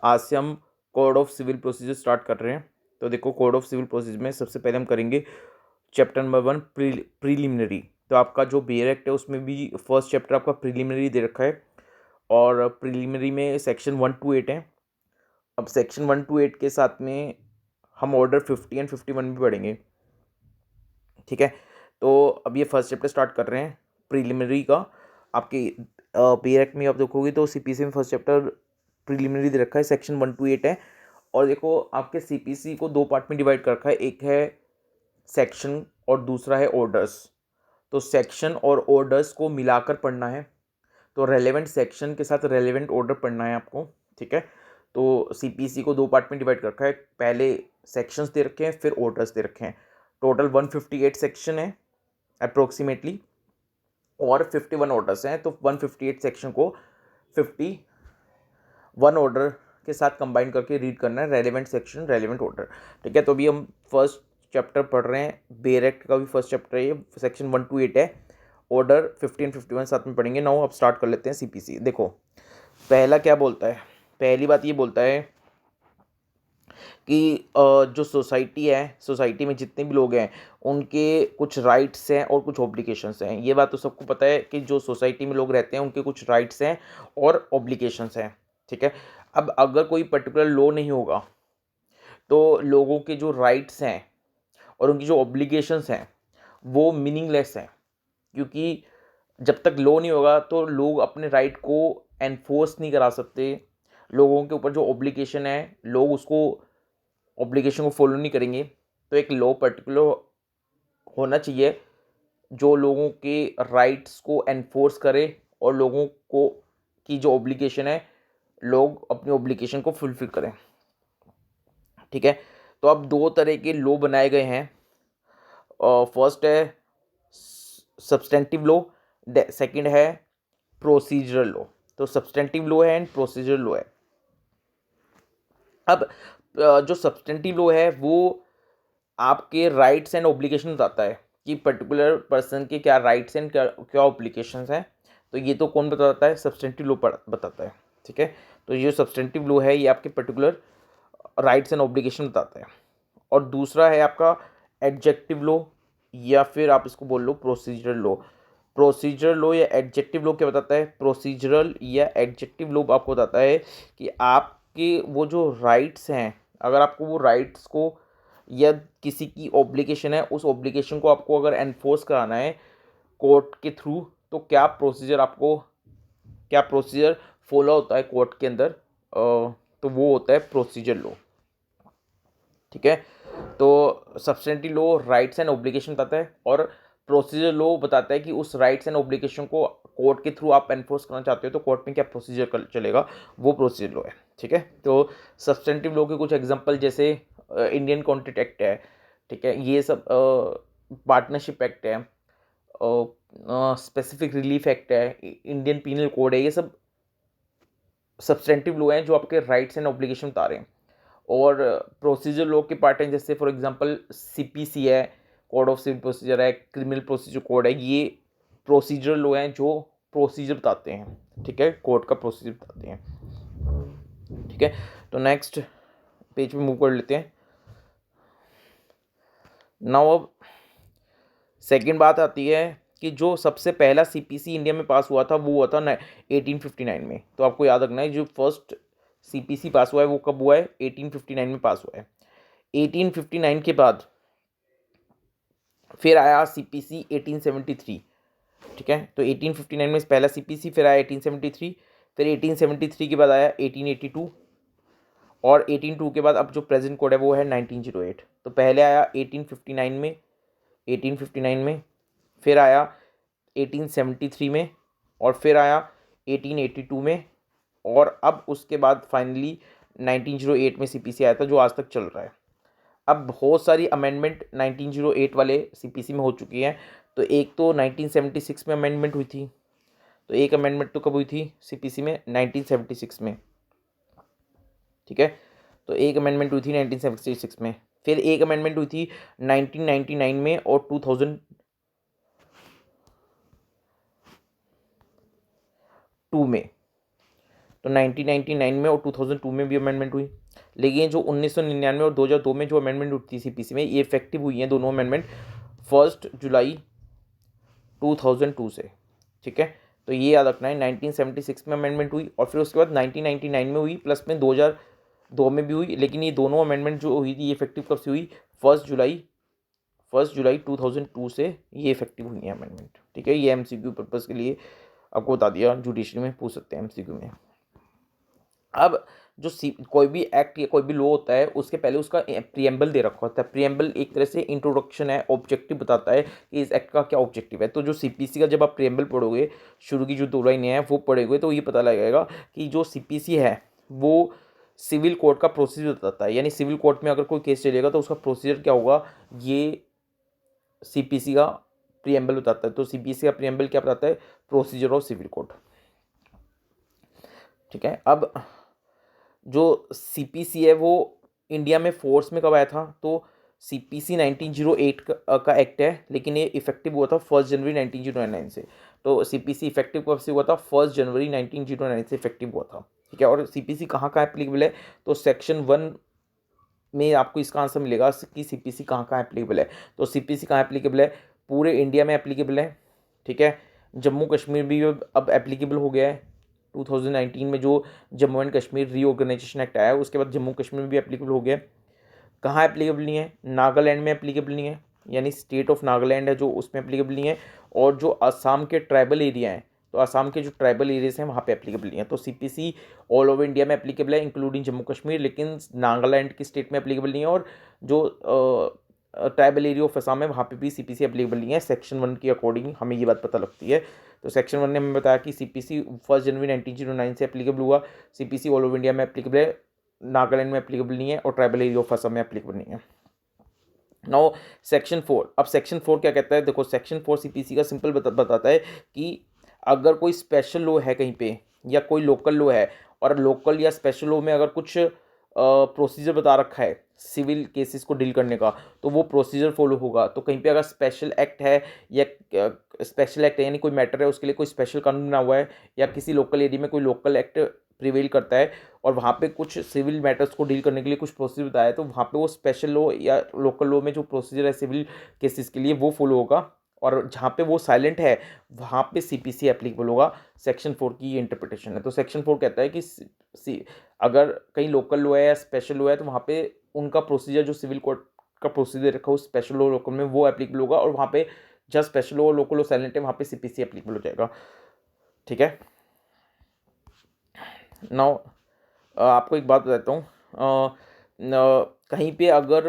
आज से हम code of civil procedure start कर रहे हैं। तो देखो, कोड ऑफ सिविल प्रोसीजर में सबसे पहले हम करेंगे चैप्टर नंबर 1 प्रीलिमिनरी। तो आपका जो बेयर एक्ट है उसमें भी फर्स्ट चैप्टर आपका प्रीलिमिनरी दे रखा है, और प्रीलिमिनरी में सेक्शन 1 to 8 है। अब सेक्शन 1 to 8 के साथ में हम ऑर्डर 50 एंड 51 भी पढ़ेंगे, ठीक है। तो अब ये फर्स्ट चैप्टर स्टार्ट कर रहे हैं प्रीलिमिनरी का। आपके बेयर एक्ट में आप देखोगे तो सीपीसी में फर्स्ट चैप्टर प्रीलिमिनरी दे रखा है, सेक्शन 1 to 8 है। और देखो, आपके सीपीसी को दो पार्ट में डिवाइड कर रखा है, एक है सेक्शन और दूसरा है ऑर्डर्स। तो सेक्शन और ऑर्डर्स को मिलाकर पढ़ना है, तो रेलेवेंट सेक्शन के साथ रेलेवेंट ऑर्डर पढ़ना है आपको, ठीक है। तो सीपीसी को दो पार्ट में डिवाइड कर रखा है, पहले सेक्शंस दे रखे हैं, फिर ऑर्डर्स दे रखे हैं। टोटल 158 सेक्शन है अप्रोक्सीमेटली, और 51 ऑर्डर्स हैं। तो 158 सेक्शन को 51 ऑर्डर के साथ कंबाइन करके रीड करना है, रेलेवेंट सेक्शन रेलेवेंट ऑर्डर, ठीक है। तो अभी हम फर्स्ट चैप्टर पढ़ रहे हैं, बेयर एक्ट का भी फर्स्ट चैप्टर है ये, सेक्शन 1 to 8 है, ऑर्डर 50 and 51 साथ में पढ़ेंगे। नाउ अब स्टार्ट कर लेते हैं सीपीसी। देखो, पहला क्या बोलता है, पहली बात ये बोलता है कि जो सोसाइटी है, सोसाइटी में जितने भी लोग हैं उनके कुछ राइट्स हैं और कुछ ऑब्लिगेशंस हैं। ये बात तो सबको पता है कि जो सोसाइटी में लोग रहते हैं उनके कुछ राइट्स हैं और ऑब्लिगेशंस हैं, ठीक है। अब अगर कोई पर्टिकुलर लॉ नहीं होगा तो लोगों के जो राइट्स हैं और उनकी जो ऑब्लिगेशंस हैं वो मीनिंगलेस हैं, क्योंकि जब तक लॉ नहीं होगा तो लोग अपने राइट को एनफोर्स नहीं करा सकते। लोगों के ऊपर जो ऑब्लिगेशन है, लोग उसको ऑब्लिगेशन को फॉलो नहीं करेंगे। तो एक लॉ पर्टिकुलर होना चाहिए जो लोगों के राइट्स को एनफोर्स करे, और लोगों को की जो ऑब्लिगेशन है, लोग अपनी ऑब्लिगेशन को फुलफिल करें, ठीक है। तो अब दो तरह के लॉ बनाए गए हैं। फर्स्ट है सब्सटेंटिव लॉ, सेकंड है प्रोसीजरल लॉ। तो सब्सटेंटिव लॉ है एंड प्रोसीजरल लॉ है। अब जो सब्सटेंटिव लॉ है वो आपके राइट्स एंड ऑब्लिगेशन बताता है कि पर्टिकुलर पर्सन के क्या राइट्स एंड क्या क्या ऑब्लिगेशंस हैं। तो ये तो कौन बताता है, सब्सटेंटिव लॉ बताता है, ठीक है। तो ये सब्सटेंटिव लॉ है ये आपके पर्टिकुलर राइट्स एंड ऑब्लिगेशन बताता है। और दूसरा है आपका एडजेक्टिव लॉ, या फिर आप इसको बोल लो प्रोसीजरल लॉ। प्रोसीजरल लॉ या एडजेक्टिव लॉ क्या बताता है, प्रोसीजरल या एडजेक्टिव लॉ आपको बताता है कि आपके वो जो राइट्स हैं, अगर आपको वो राइट्स को या किसी की ऑब्लिगेशन है, उस ऑब्लिगेशन को आपको अगर एनफोर्स कराना है कोर्ट के थ्रू, तो क्या प्रोसीजर आपको, क्या प्रोसीजर फॉलो होता है कोर्ट के अंदर, तो वो होता है प्रोसीजर लॉ, ठीक है। तो substantive law rights and obligation बताता है, और प्रोसीजर लॉ बताता है कि उस राइट्स एंड ऑब्लिगेशन को कोर्ट के थ्रू आप एनफोर्स करना चाहते हो तो कोर्ट में क्या प्रोसीजर चलेगा, वो प्रोसीजर लॉ है, ठीक है। तो सब्सटेंटिव लॉ के कुछ एग्जांपल जैसे इंडियन कॉन्ट्रैक्ट एक्ट है, ठीक है, ये सब पार्टनरशिप एक्ट है, स्पेसिफिक रिलीफ एक्ट है, इंडियन पीनल कोड है, ये सब सब्सटेंटिव लॉ हैं जो आपके राइट्स एंड ऑब्लिगेशन बता रहे हैं। और प्रोसीजर लॉ के पार्ट हैं जैसे फॉर एग्जांपल सीपीसी है, कोड ऑफ सिविल प्रोसीजर है, क्रिमिनल प्रोसीजर कोड है, ये प्रोसीजर लॉ हैं जो प्रोसीजर बताते हैं, ठीक है, कोर्ट का प्रोसीजर बताते हैं, ठीक है। तो नेक्स्ट पेज पे मूव कर लेते हैं। नाउ अब सेकेंड बात आती है कि जो सबसे पहला सीपीसी इंडिया में पास हुआ था वो हुआ था 1859 में। तो आपको याद रखना है जो फर्स्ट सीपीसी पास हुआ है वो कब हुआ है, 1859 में पास हुआ है। 1859 के बाद फिर आया सीपीसी 1873, ठीक है। तो 1859 में पहला सीपीसी, फिर आया 1873, फिर 1873 के बाद आया 1882, और 1802 के बाद अब जो प्रेजेंट कोड है वो है 1908। तो पहले आया 1859 में, 1859 में, फिर आया 1873 में, और फिर आया 1882 में, और अब उसके बाद फाइनली 1908 में सीपीसी आया था जो आज तक चल रहा है। अब बहुत सारी अमेंडमेंट 1908 वाले सीपीसी में हो चुकी हैं। तो एक तो 1976 में अमेंडमेंट हुई थी, तो एक अमेंडमेंट तो कब हुई थी सीपीसी में, 1976 में, ठीक है। तो एक अमेंडमेंट हुई थी 1976 में, फिर एक अमेंडमेंट हुई थी 1999 में, और 2002 में, तो 1999 में और 2002 में भी अमेंडमेंट हुई। लेकिन जो 1999 और 2002 में जो अमेंडमेंट हुई थी सीपीसी में, ये इफेक्टिव हुई हैं दोनों अमेंडमेंट 1 जुलाई 2002 से। ठीक है, तो ये याद रखना है। 1976 में अमेंडमेंट हुई और फिर उसके बाद 1999 में हुई, प्लस में 2002 में भी हुई। लेकिन ये दोनों अमेंडमेंट जो हुई थी ये इफेक्टिव कब से हुई? 1 जुलाई 2002 से ये इफेक्टिव हुई है अमेंडमेंट। ठीक है, ये एमसीक्यू पर्पज़ के लिए आपको बता दिया, जुडिशरी में पूछ सकते हैं एमसीक्यू में। अब जो कोई भी एक्ट या कोई भी लॉ होता है उसके पहले उसका प्रिएम्बल दे रखा होता है। प्रिएम्बल एक तरह से इंट्रोडक्शन है, ऑब्जेक्टिव बताता है कि इस एक्ट का क्या ऑब्जेक्टिव है। तो जो सीपीसी का जब आप प्रिएम्बल पढ़ोगे, शुरू की जो 2 लाइनें हैं वो पढ़ोगे, तो ये पता लगेगा कि जो सीपीसी है वो सिविल कोर्ट का प्रोसीजर बताता है। यानी सिविल कोर्ट में अगर कोई केस चलेगा तो उसका प्रोसीजर क्या होगा, ये सीपीसी का प्रिएम्बल बताता है। तो सीपीसी का प्रिएम्बल क्या बताता है? Procedure of civil court. ठीक है, अब जो सीपीसी है वो इंडिया में फोर्स में कब आया था? तो सीपीसी 1908 का एक्ट है, लेकिन ये इफेक्टिव हुआ था 1 जनवरी 1909 से। तो सीपीसी इफेक्टिव कब से हुआ था? 1 जनवरी 1909 से इफेक्टिव हुआ था। ठीक है, और सीपीसी कहाँ कहाँ एप्लीकेबल है? तो सेक्शन 1 में आपको इसका आंसर मिलेगा कि सीपीसी कहाँ कहाँ एप्लीकेबल है। तो सीपीसी कहाँ एप्लीकेबल है? पूरे इंडिया में एप्लीकेबल है। ठीक है, जम्मू कश्मीर भी अब एप्लीकेबल हो गया है। 2019 में जो Jammu and Kashmir reorganisation act आया है उसके बाद जम्मू कश्मीर में भी एप्लीकेबल हो गया। कहाँ एप्लीकेबल नहीं है? नागालैंड में एप्लीकेबल नहीं है, यानी स्टेट ऑफ नागालैंड है जो उसमें एप्लीकेबल नहीं है। और जो असम के ट्राइबल एरिया हैं, तो असम के जो ट्राइबल एरियाज हैं वहाँ पे एप्लीकेबल नहीं है। तो सीपीसी ऑल ओवर इंडिया में एप्लीकेबल है इंक्लूडिंग जम्मू कश्मीर, लेकिन नागालैंड की स्टेट में एप्लीकेबल नहीं है। और जो ट्राइबल एरिया ऑफ असम है वहाँ पे भी सीपीसी एप्लीकेबल नहीं है। सेक्शन 1 की अकॉर्डिंग हमें ये बात पता लगती है। तो सेक्शन 1 ने हमें बताया कि सीपीसी 1 जनवरी 1909 से एप्लीकेबल हुआ। सीपीसी ऑल ओवर इंडिया में एप्लीकेबल है, नागालैंड में एप्लीकेबल नहीं है और ट्राइबल एरिया ऑफ असम में एप्लीकेबल नहीं है। नाउ सेक्शन 4, अब सेक्शन 4 क्या कहता है? देखो, सेक्शन 4 सीपीसी का सिंपल बताता है कि अगर कोई स्पेशल लॉ है कहीं पे या कोई लोकल लॉ है, और लोकल या स्पेशल लॉ में अगर कुछ प्रोसीजर बता रखा है सिविल केसेस को डील करने का, तो वो प्रोसीजर फॉलो होगा। तो कहीं पे अगर स्पेशल एक्ट है या स्पेशल एक्ट है यानी कोई मैटर है उसके लिए कोई स्पेशल कानून बना हुआ है, या किसी लोकल एरिया में कोई लोकल एक्ट प्रिवेल करता है और वहाँ पे कुछ सिविल मैटर्स को डील करने के लिए कुछ प्रोसीजर बताया है, तो वहाँ पे वो स्पेशल लॉ या लोकल लॉ में जो प्रोसीजर है सिविल केसेस के लिए वो फॉलो होगा। और जहाँ पे वो साइलेंट है वहाँ पे सीपीसी एप्लीकेबल होगा। सेक्शन 4 की ये इंटरप्रिटेशन है। तो सेक्शन 4 कहता है कि अगर कहीं लोकल लॉ है या स्पेशल लॉ है तो वहाँ पे उनका प्रोसीजर जो सिविल कोर्ट का प्रोसीजर रखा हो स्पेशल लॉ लोकल में वो एप्लीकेबल होगा, और वहाँ पे जब special law local law silent है वहाँ पे सीपीसी एप्लीकेबल हो जाएगा। ठीक है, नाउ आपको एक बात बताता हूँ। कहीं पे अगर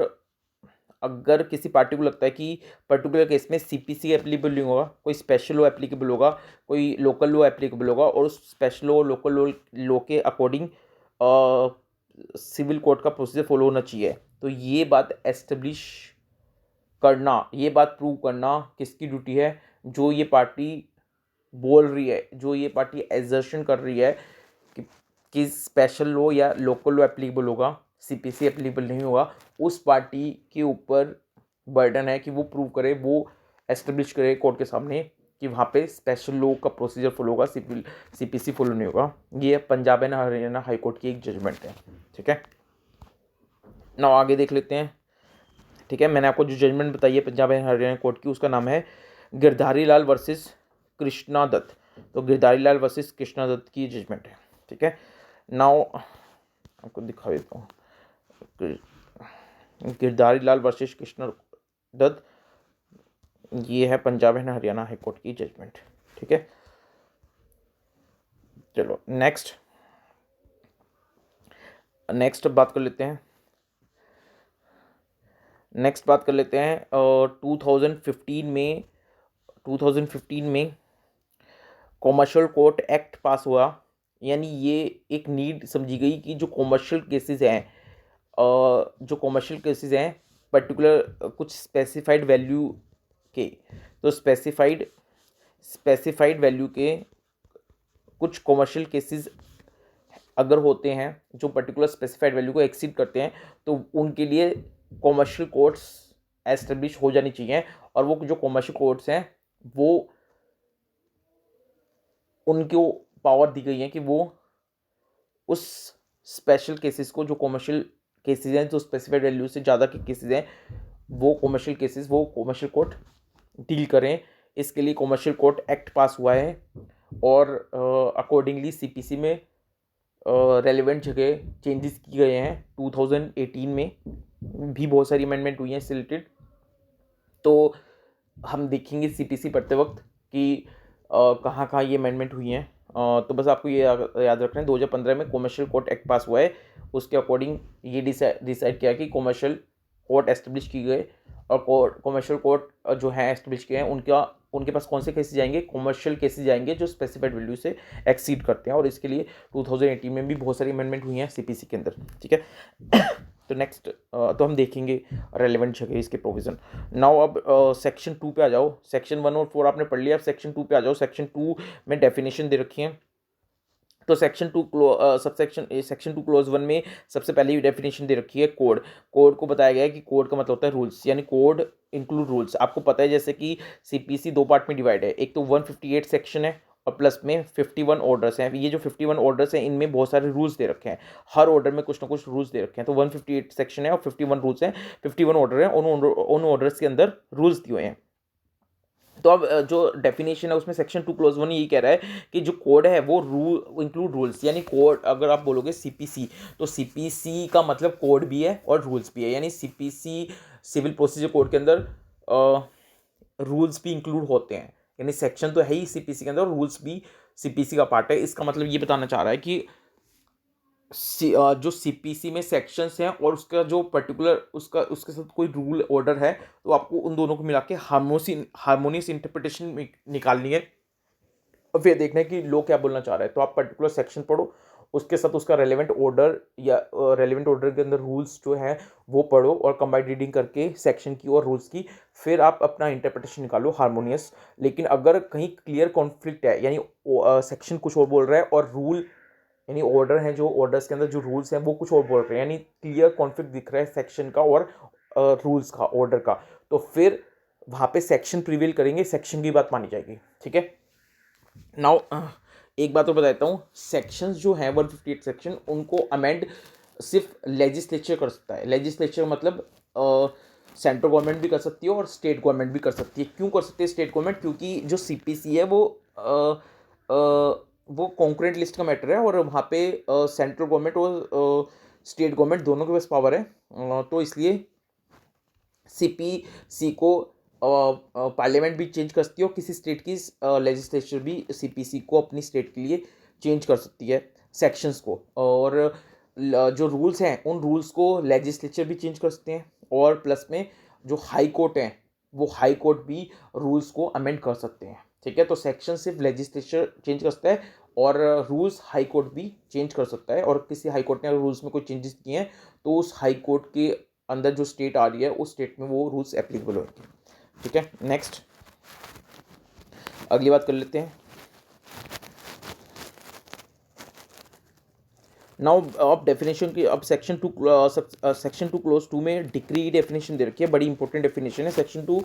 अगर किसी पार्टी को लगता है कि पर्टिकुलर केस में सीपीसी एप्लीकेबल नहीं होगा, कोई स्पेशल लॉ एप्लीकेबल होगा, कोई लोकल लॉ एप्लीकेबल होगा, और उस स्पेशल लॉ लोकल लॉ के अकॉर्डिंग सिविल कोर्ट का प्रोसीजर फॉलो होना चाहिए, तो ये बात एस्टेब्लिश करना, ये बात प्रूव करना किसकी ड्यूटी है? जो ये पार्टी बोल रही है, जो ये पार्टी एजर्शन कर रही है कि कि स्पेशल लॉ या लोकल लॉ एप्लीकेबल होगा, सीपीसी एप्लीकेबल नहीं होगा, उस पार्टी के ऊपर बर्डन है कि वो प्रूव करे, वो एस्टेब्लिश करे कोर्ट के सामने कि वहाँ पे स्पेशल लॉ का प्रोसीजर फॉलो होगा, सीपीसी फॉलो नहीं होगा। ये Punjab and Haryana high court की एक जजमेंट है। ठीक है, ना आगे देख लेते हैं। ठीक है, मैंने आपको जो जजमेंट बताई है पंजाब एंड हरियाणा कोर्ट की उसका नाम है गिरधारी लाल वर्सेस कृष्णा दत्त। तो गिरधारी लाल वर्सेस कृष्णा दत्त की जजमेंट है। ठीक है, नाउ आपको दिखा देता हूँ। गिरधारी लाल वर्सेस कृष्णा दत्त, ये है Punjab and Haryana high court की जजमेंट। ठीक है, चलो नेक्स्ट बात कर लेते हैं। 2015 में कॉमर्शियल कोर्ट एक्ट पास हुआ। यानी ये एक नीड समझी गई कि जो कॉमर्शियल केसेस हैं पर्टिकुलर कुछ स्पेसिफाइड वैल्यू के, तो स्पेसिफाइड वैल्यू के कुछ कॉमर्शियल केसेस अगर होते हैं जो पर्टिकुलर स्पेसिफाइड वैल्यू को एक्सीड करते हैं, तो उनके लिए कॉमर्शियल कोर्ट्स एस्टेब्लिश हो जानी चाहिए। और वो जो कॉमर्शियल कोर्ट्स हैं वो उनको पावर दी गई है कि वो उस स्पेशल केसेस को, जो कॉमर्शियल केसेस हैं, जो स्पेसिफाइड वैल्यू से ज़्यादा के केसेस हैं, वो कॉमर्शियल केसेस वो कॉमर्शियल कोर्ट डील करें। इसके लिए कॉमर्शियल कोर्ट एक्ट पास हुआ है और अकॉर्डिंगली सीपीसी में रेलिवेंट जगह चेंजेस किए गए हैं। 2018 में भी बहुत सारी अमेंडमेंट हुई हैं इससे रिलेटेड। तो हम देखेंगे सीपीसी पढ़ते वक्त कि कहाँ कहाँ ये अमेंडमेंट हुई हैं। तो बस आपको ये याद रखना है, 2015 में कॉमर्शियल कोर्ट एक्ट पास हुआ है। उसके अकॉर्डिंग ये डिसाइड किया कि कॉमर्शियल कोर्ट एस्टेब्लिश की गए और कॉमर्शियल कोर्ट जो है एस्टेब्लिश किए हैं उनके पास कौन से केसेस जाएंगे, कॉमर्शियल केसेस जाएंगे जो स्पेसिफाइड वैल्यू से एक्सीड करते हैं। और इसके लिए 2018 में भी बहुत सारी अमेंडमेंट हुई हैं सीपीसी के अंदर, ठीक है। तो नेक्स्ट तो हम देखेंगे रेलेवेंट जगह इसके प्रोविज़न। नाउ अब सेक्शन 2 पे आ जाओ। सेक्शन 1 और 4 आपने पढ़ लिया, अब सेक्शन 2 पे आ जाओ। सेक्शन 2 में डेफिनेशन दे रखी है। तो सेक्शन 2 सेक्शन 2 क्लोज 1 में सबसे पहले डेफिनेशन दे रखी है कोड। कोड को बताया गया है कि कोड का मतलब होता है रूल्स, यानी कोड इंक्लूड रूल्स। आपको पता है जैसे कि सीपीसी 2 पार्ट में डिवाइड है, एक तो 158 सेक्शन है और प्लस में 51 ऑर्डर्स हैं। ये जो 51 ऑर्डर्स हैं इनमें बहुत सारे रूल्स दे रखे हैं, हर ऑर्डर में कुछ ना कुछ रूल्स दे रखे हैं। तो 158 सेक्शन है और 51 रूल्स हैं, 51 ऑर्डर हैं, उन ऑर्डर्स के अंदर रूल्स दिए हुए हैं। तो अब जो डेफिनेशन है उसमें सेक्शन 2 क्लोज 1 यही कह रहा है कि जो कोड है वो इंक्लूड रूल्स, यानी कोड अगर आप बोलोगे सीपीसी तो सीपीसी का मतलब कोड भी है और रूल्स भी है। यानी सीपीसी सिविल प्रोसीजर कोड के अंदर रूल्स भी इंक्लूड होते हैं, यानी सेक्शन तो है ही सीपीसी के अंदर और रूल्स भी सीपीसी का पार्ट है। इसका मतलब ये बताना चाह रहा है कि जो सीपीसी में सेक्शंस हैं और उसका जो पर्टिकुलर उसके साथ कोई रूल ऑर्डर है, तो आपको उन दोनों को मिला के हार्मोनियस इंटरप्रिटेशन निकालनी है और फिर देखना है कि लोग क्या बोलना चाह रहा है। तो आप पर्टिकुलर सेक्शन पढ़ो, उसके साथ उसका रेलेवेंट ऑर्डर या रेलेवेंट ऑर्डर के अंदर रूल्स जो है वो पढ़ो और कंबाइंड रीडिंग करके सेक्शन की और रूल्स की, फिर आप अपना इंटरप्रिटेशन निकालो हार्मोनियस। लेकिन अगर कहीं क्लियर कॉन्फ्लिक्ट है, यानी सेक्शन कुछ और बोल रहा है और रूल यानी ऑर्डर हैं, जो ऑर्डर्स के अंदर जो रूल्स हैं वो कुछ और बोल रहे हैं, यानी क्लियर कॉन्फ्लिक्ट दिख रहा है सेक्शन का और रूल्स का, ऑर्डर का, तो फिर वहाँ पे सेक्शन प्रिवेल करेंगे, सेक्शन की बात मानी जाएगी, ठीक है। नाउ एक बात और बताता हूँ, सेक्शंस जो हैं 158 सेक्शन उनको अमेंड सिर्फ लेजिस्लेचर कर सकता है। लेजिस्लेचर मतलब सेंट्रल गवर्नमेंट भी कर सकती है और स्टेट गवर्नमेंट भी कर सकती है। क्यों कर सकती है स्टेट गवर्नमेंट? क्योंकि जो सीपीसी है वो कॉन्करेंट लिस्ट का मैटर है और वहाँ पे सेंट्रल गवर्नमेंट और स्टेट गवर्नमेंट दोनों के पास पावर है। तो इसलिए सीपीसी को पार्लियामेंट भी चेंज कर सकती है और किसी स्टेट की लेजिस्लेचर भी सीपीसी को अपनी स्टेट के लिए चेंज कर सकती है सेक्शंस को। और जो रूल्स हैं उन रूल्स को लेजिस्लेचर भी चेंज कर सकते हैं और प्लस में जो हाई कोर्ट हैं वो हाई कोर्ट भी रूल्स को अमेंड कर सकते हैं, ठीक है। तो सेक्शन सिर्फ लेजिस्लेचर चेंज कर सकता है और रूल्स हाई कोर्ट भी चेंज कर सकता है। और किसी हाई कोर्ट ने रूल्स में कोई चेंजेस किए हैं तो उस हाई कोर्ट के अंदर जो स्टेट आ रही है उस स्टेट में वो रूल्स एप्लीकेबल होंगे, ठीक है। नेक्स्ट अगली बात कर लेते हैं। नाउ अब डेफिनेशन की, अब सेक्शन 2 क्लोज 2 में डिक्री डेफिनेशन दे रखी है, बड़ी इंपॉर्टेंट डेफिनेशन है। सेक्शन 2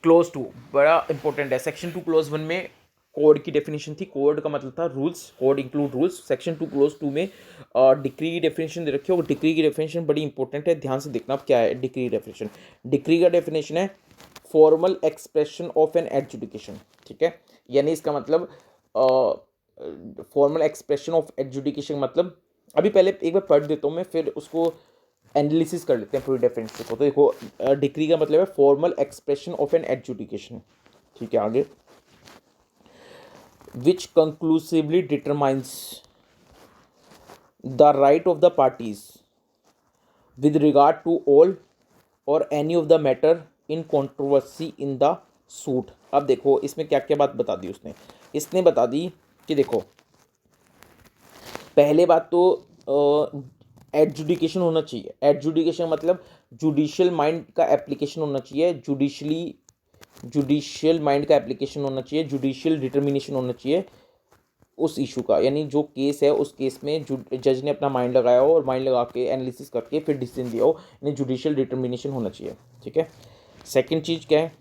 क्लोज 2 बड़ा इंपॉर्टेंट है। सेक्शन 2 क्लोज 1 में कोड की डेफिनेशन थी, कोड का मतलब था rules, code include rules. Section 2 close 2 में डिक्री की डेफिनेशन दे रखी है और डिक्री की डेफिनेशन बड़ी इंपॉर्टेंट है, ध्यान से देखना अब क्या है डिक्री की डेफिनेशन। डिक्री का डेफिनेशन है formal expression of an adjudication, ठीक है। यानी इसका मतलब फॉर्मल एक्सप्रेशन ऑफ एडजुडिकेशन मतलब, अभी पहले एक बार पढ़ देता हूँ मैं, फिर उसको एनालिसिस कर लेते हैं पूरी डेफिनेशन को। तो देखो डिक्री का मतलब है formal expression of an adjudication, ठीक है। आगे, which conclusively determines the right of the parties with regard to all or any of the matter in controversy in the suit. अब देखो इसमें क्या क्या बात बता दी इसने बता दी कि देखो पहले बात तो एडजुडिकेशन होना चाहिए। एडजुडिकेशन मतलब जुडिशियल माइंड का एप्लीकेशन होना चाहिए, जुडिशियल माइंड का एप्लीकेशन होना चाहिए, जुडिशियल डिटर्मिनेशन होना चाहिए उस इशू का। यानी जो केस है उस केस में जज ने अपना माइंड लगाया हो और माइंड लगा के एनालिसिस करके फिर डिसीजन दिया हो, यानी जुडिशियल डिटर्मिनेशन होना चाहिए, ठीक है। सेकंड चीज़ क्या है,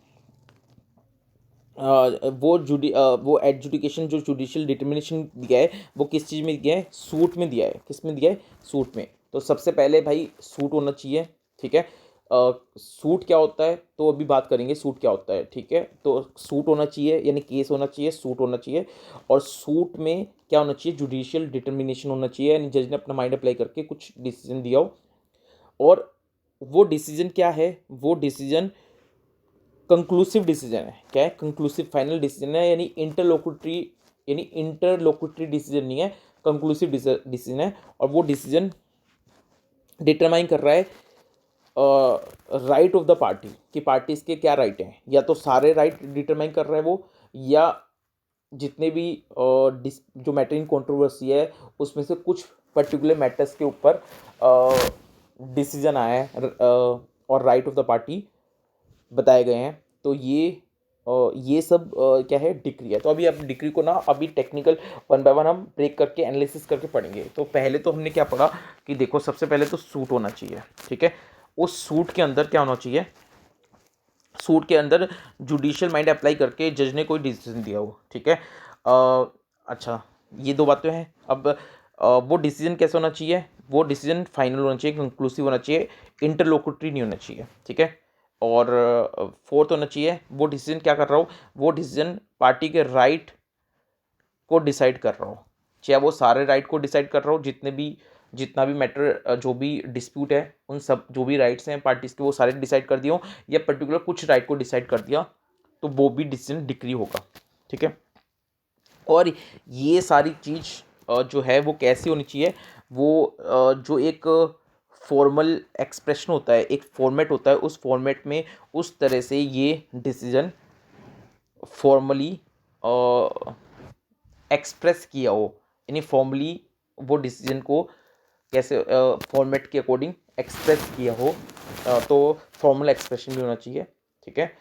वो एडजुडिकेशन जो जुडिशियल डिटर्मिनेशन दिया है वो किस चीज़ में दिया है, सूट में दिया है। किस में दिया है, सूट में। तो सबसे पहले भाई सूट होना चाहिए, ठीक है। सूट क्या होता है तो अभी बात करेंगे सूट क्या होता है, ठीक है। तो सूट होना चाहिए यानी केस होना चाहिए, सूट होना चाहिए। और सूट में क्या होना चाहिए, जुडिशियल डिटर्मिनेशन होना चाहिए, यानी जज ने अपना माइंड अप्लाई करके कुछ डिसीजन दिया हो। और वो डिसीजन क्या है, वो डिसीजन कंक्लूसिव डिसीजन है। क्या है, कंक्लूसिव फाइनल डिसीजन है, यानी इंटरलोकुटरी डिसीजन नहीं है, कंक्लूसिव डिसीजन है। और वो डिसीजन डिटरमाइन कर रहा है राइट ऑफ द पार्टी, कि पार्टीज के क्या राइट हैं। या तो सारे राइट डिटरमाइन कर रहा है वो, या जितने भी जो मैटर इन कंट्रोवर्सी है उसमें से कुछ पर्टिकुलर मैटर्स के ऊपर डिसीजन आया है और राइट ऑफ द पार्टी बताए गए हैं। तो ये सब क्या है, डिक्री है। तो अभी आप डिक्री को ना अभी टेक्निकल वन बाय वन हम ब्रेक करके एनालिसिस करके पढ़ेंगे। तो पहले तो हमने क्या पढ़ा कि देखो सबसे पहले तो सूट होना चाहिए, ठीक है। उस सूट के अंदर क्या होना चाहिए, सूट के अंदर जुडिशियल माइंड अप्लाई करके जज ने कोई डिसीजन दिया हो, ठीक है। अच्छा, ये दो बातें हैं। अब वो डिसीजन कैसे होना चाहिए, वो डिसीजन फाइनल होना चाहिए, कंक्लूसिव होना चाहिए, इंटरलोकुटरी नहीं होना चाहिए, ठीक है। और फोर्थ होना चाहिए, वो डिसीजन क्या कर रहा हो, वो डिसीजन पार्टी के राइट को डिसाइड कर रहा हो। चाहे वो सारे राइट को डिसाइड कर रहा हो, जितना भी मैटर जो भी डिस्प्यूट है उन सब जो भी राइट्स हैं पार्टीज के वो सारे डिसाइड कर दिए हो, या पर्टिकुलर कुछ राइट को डिसाइड कर दिया, तो वो भी डिसीजन डिक्री होगा, ठीक है। और ये सारी चीज़ जो है वो कैसी होनी चाहिए, वो जो एक फॉर्मल एक्सप्रेशन होता है, एक फॉर्मेट होता है, उस फॉर्मेट में उस तरह से ये डिसीजन फॉर्मली एक्सप्रेस किया हो, यानी फॉर्मली वो डिसीजन को कैसे फॉर्मेट के अकॉर्डिंग एक्सप्रेस किया हो, तो फॉर्मल एक्सप्रेशन भी होना चाहिए, ठीक है।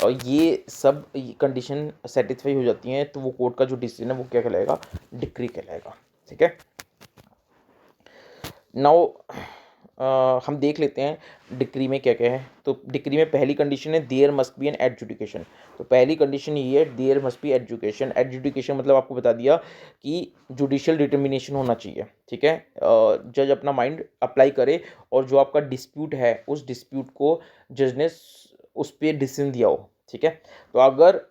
और ये सब कंडीशन सेटिस्फाई हो जाती हैं तो वो कोर्ट का जो डिसीजन है वो क्या कहलाएगा, डिक्री कहलाएगा, ठीक है। नाउ हम देख लेते हैं डिक्री में क्या क्या है। तो डिक्री में पहली कंडीशन है there must be an adjudication. तो पहली कंडीशन ये है there must be adjudication. Adjudication मतलब आपको बता दिया कि जुडिशियल डिटर्मिनेशन होना चाहिए, ठीक है। जज अपना माइंड अप्लाई करे और जो आपका डिस्प्यूट है उस डिस्प्यूट को जज ने उस पर डिसीजन दिया हो, ठीक है। तो अगर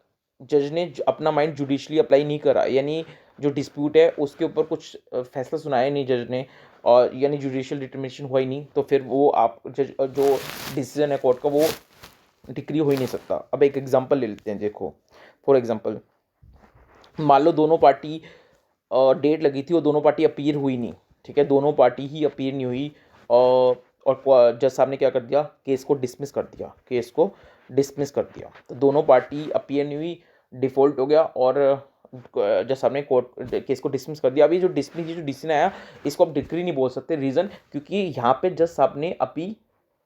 जज ने अपना माइंड जुडिशली अप्लाई नहीं करा, यानी जो डिस्प्यूट है उसके ऊपर कुछ फैसला सुनाया नहीं जज ने, और यानी जुडिशियल डिटर्मिनेशन हुआ ही नहीं, तो फिर वो आप जज जो डिसीजन है कोर्ट का वो डिक्री हो ही नहीं सकता। अब एक एग्जांपल ले लेते हैं, देखो फॉर एग्जांपल मान लो दोनों पार्टी डेट लगी थी और दोनों पार्टी अपीयर हुई नहीं, ठीक है। दोनों पार्टी ही अपीयर नहीं हुई और जज साहब ने क्या कर दिया, केस को डिसमिस कर दिया, केस को डिसमिस कर दिया। तो दोनों पार्टी अपीयर नहीं हुई, डिफ़ॉल्ट हो गया और जज साहब ने कोर्ट केस को डिसमिस कर दिया। अभी जो डिसीजन आया इसको आप डिक्री नहीं बोल सकते, रीज़न क्योंकि यहाँ पे जज साहब ने अभी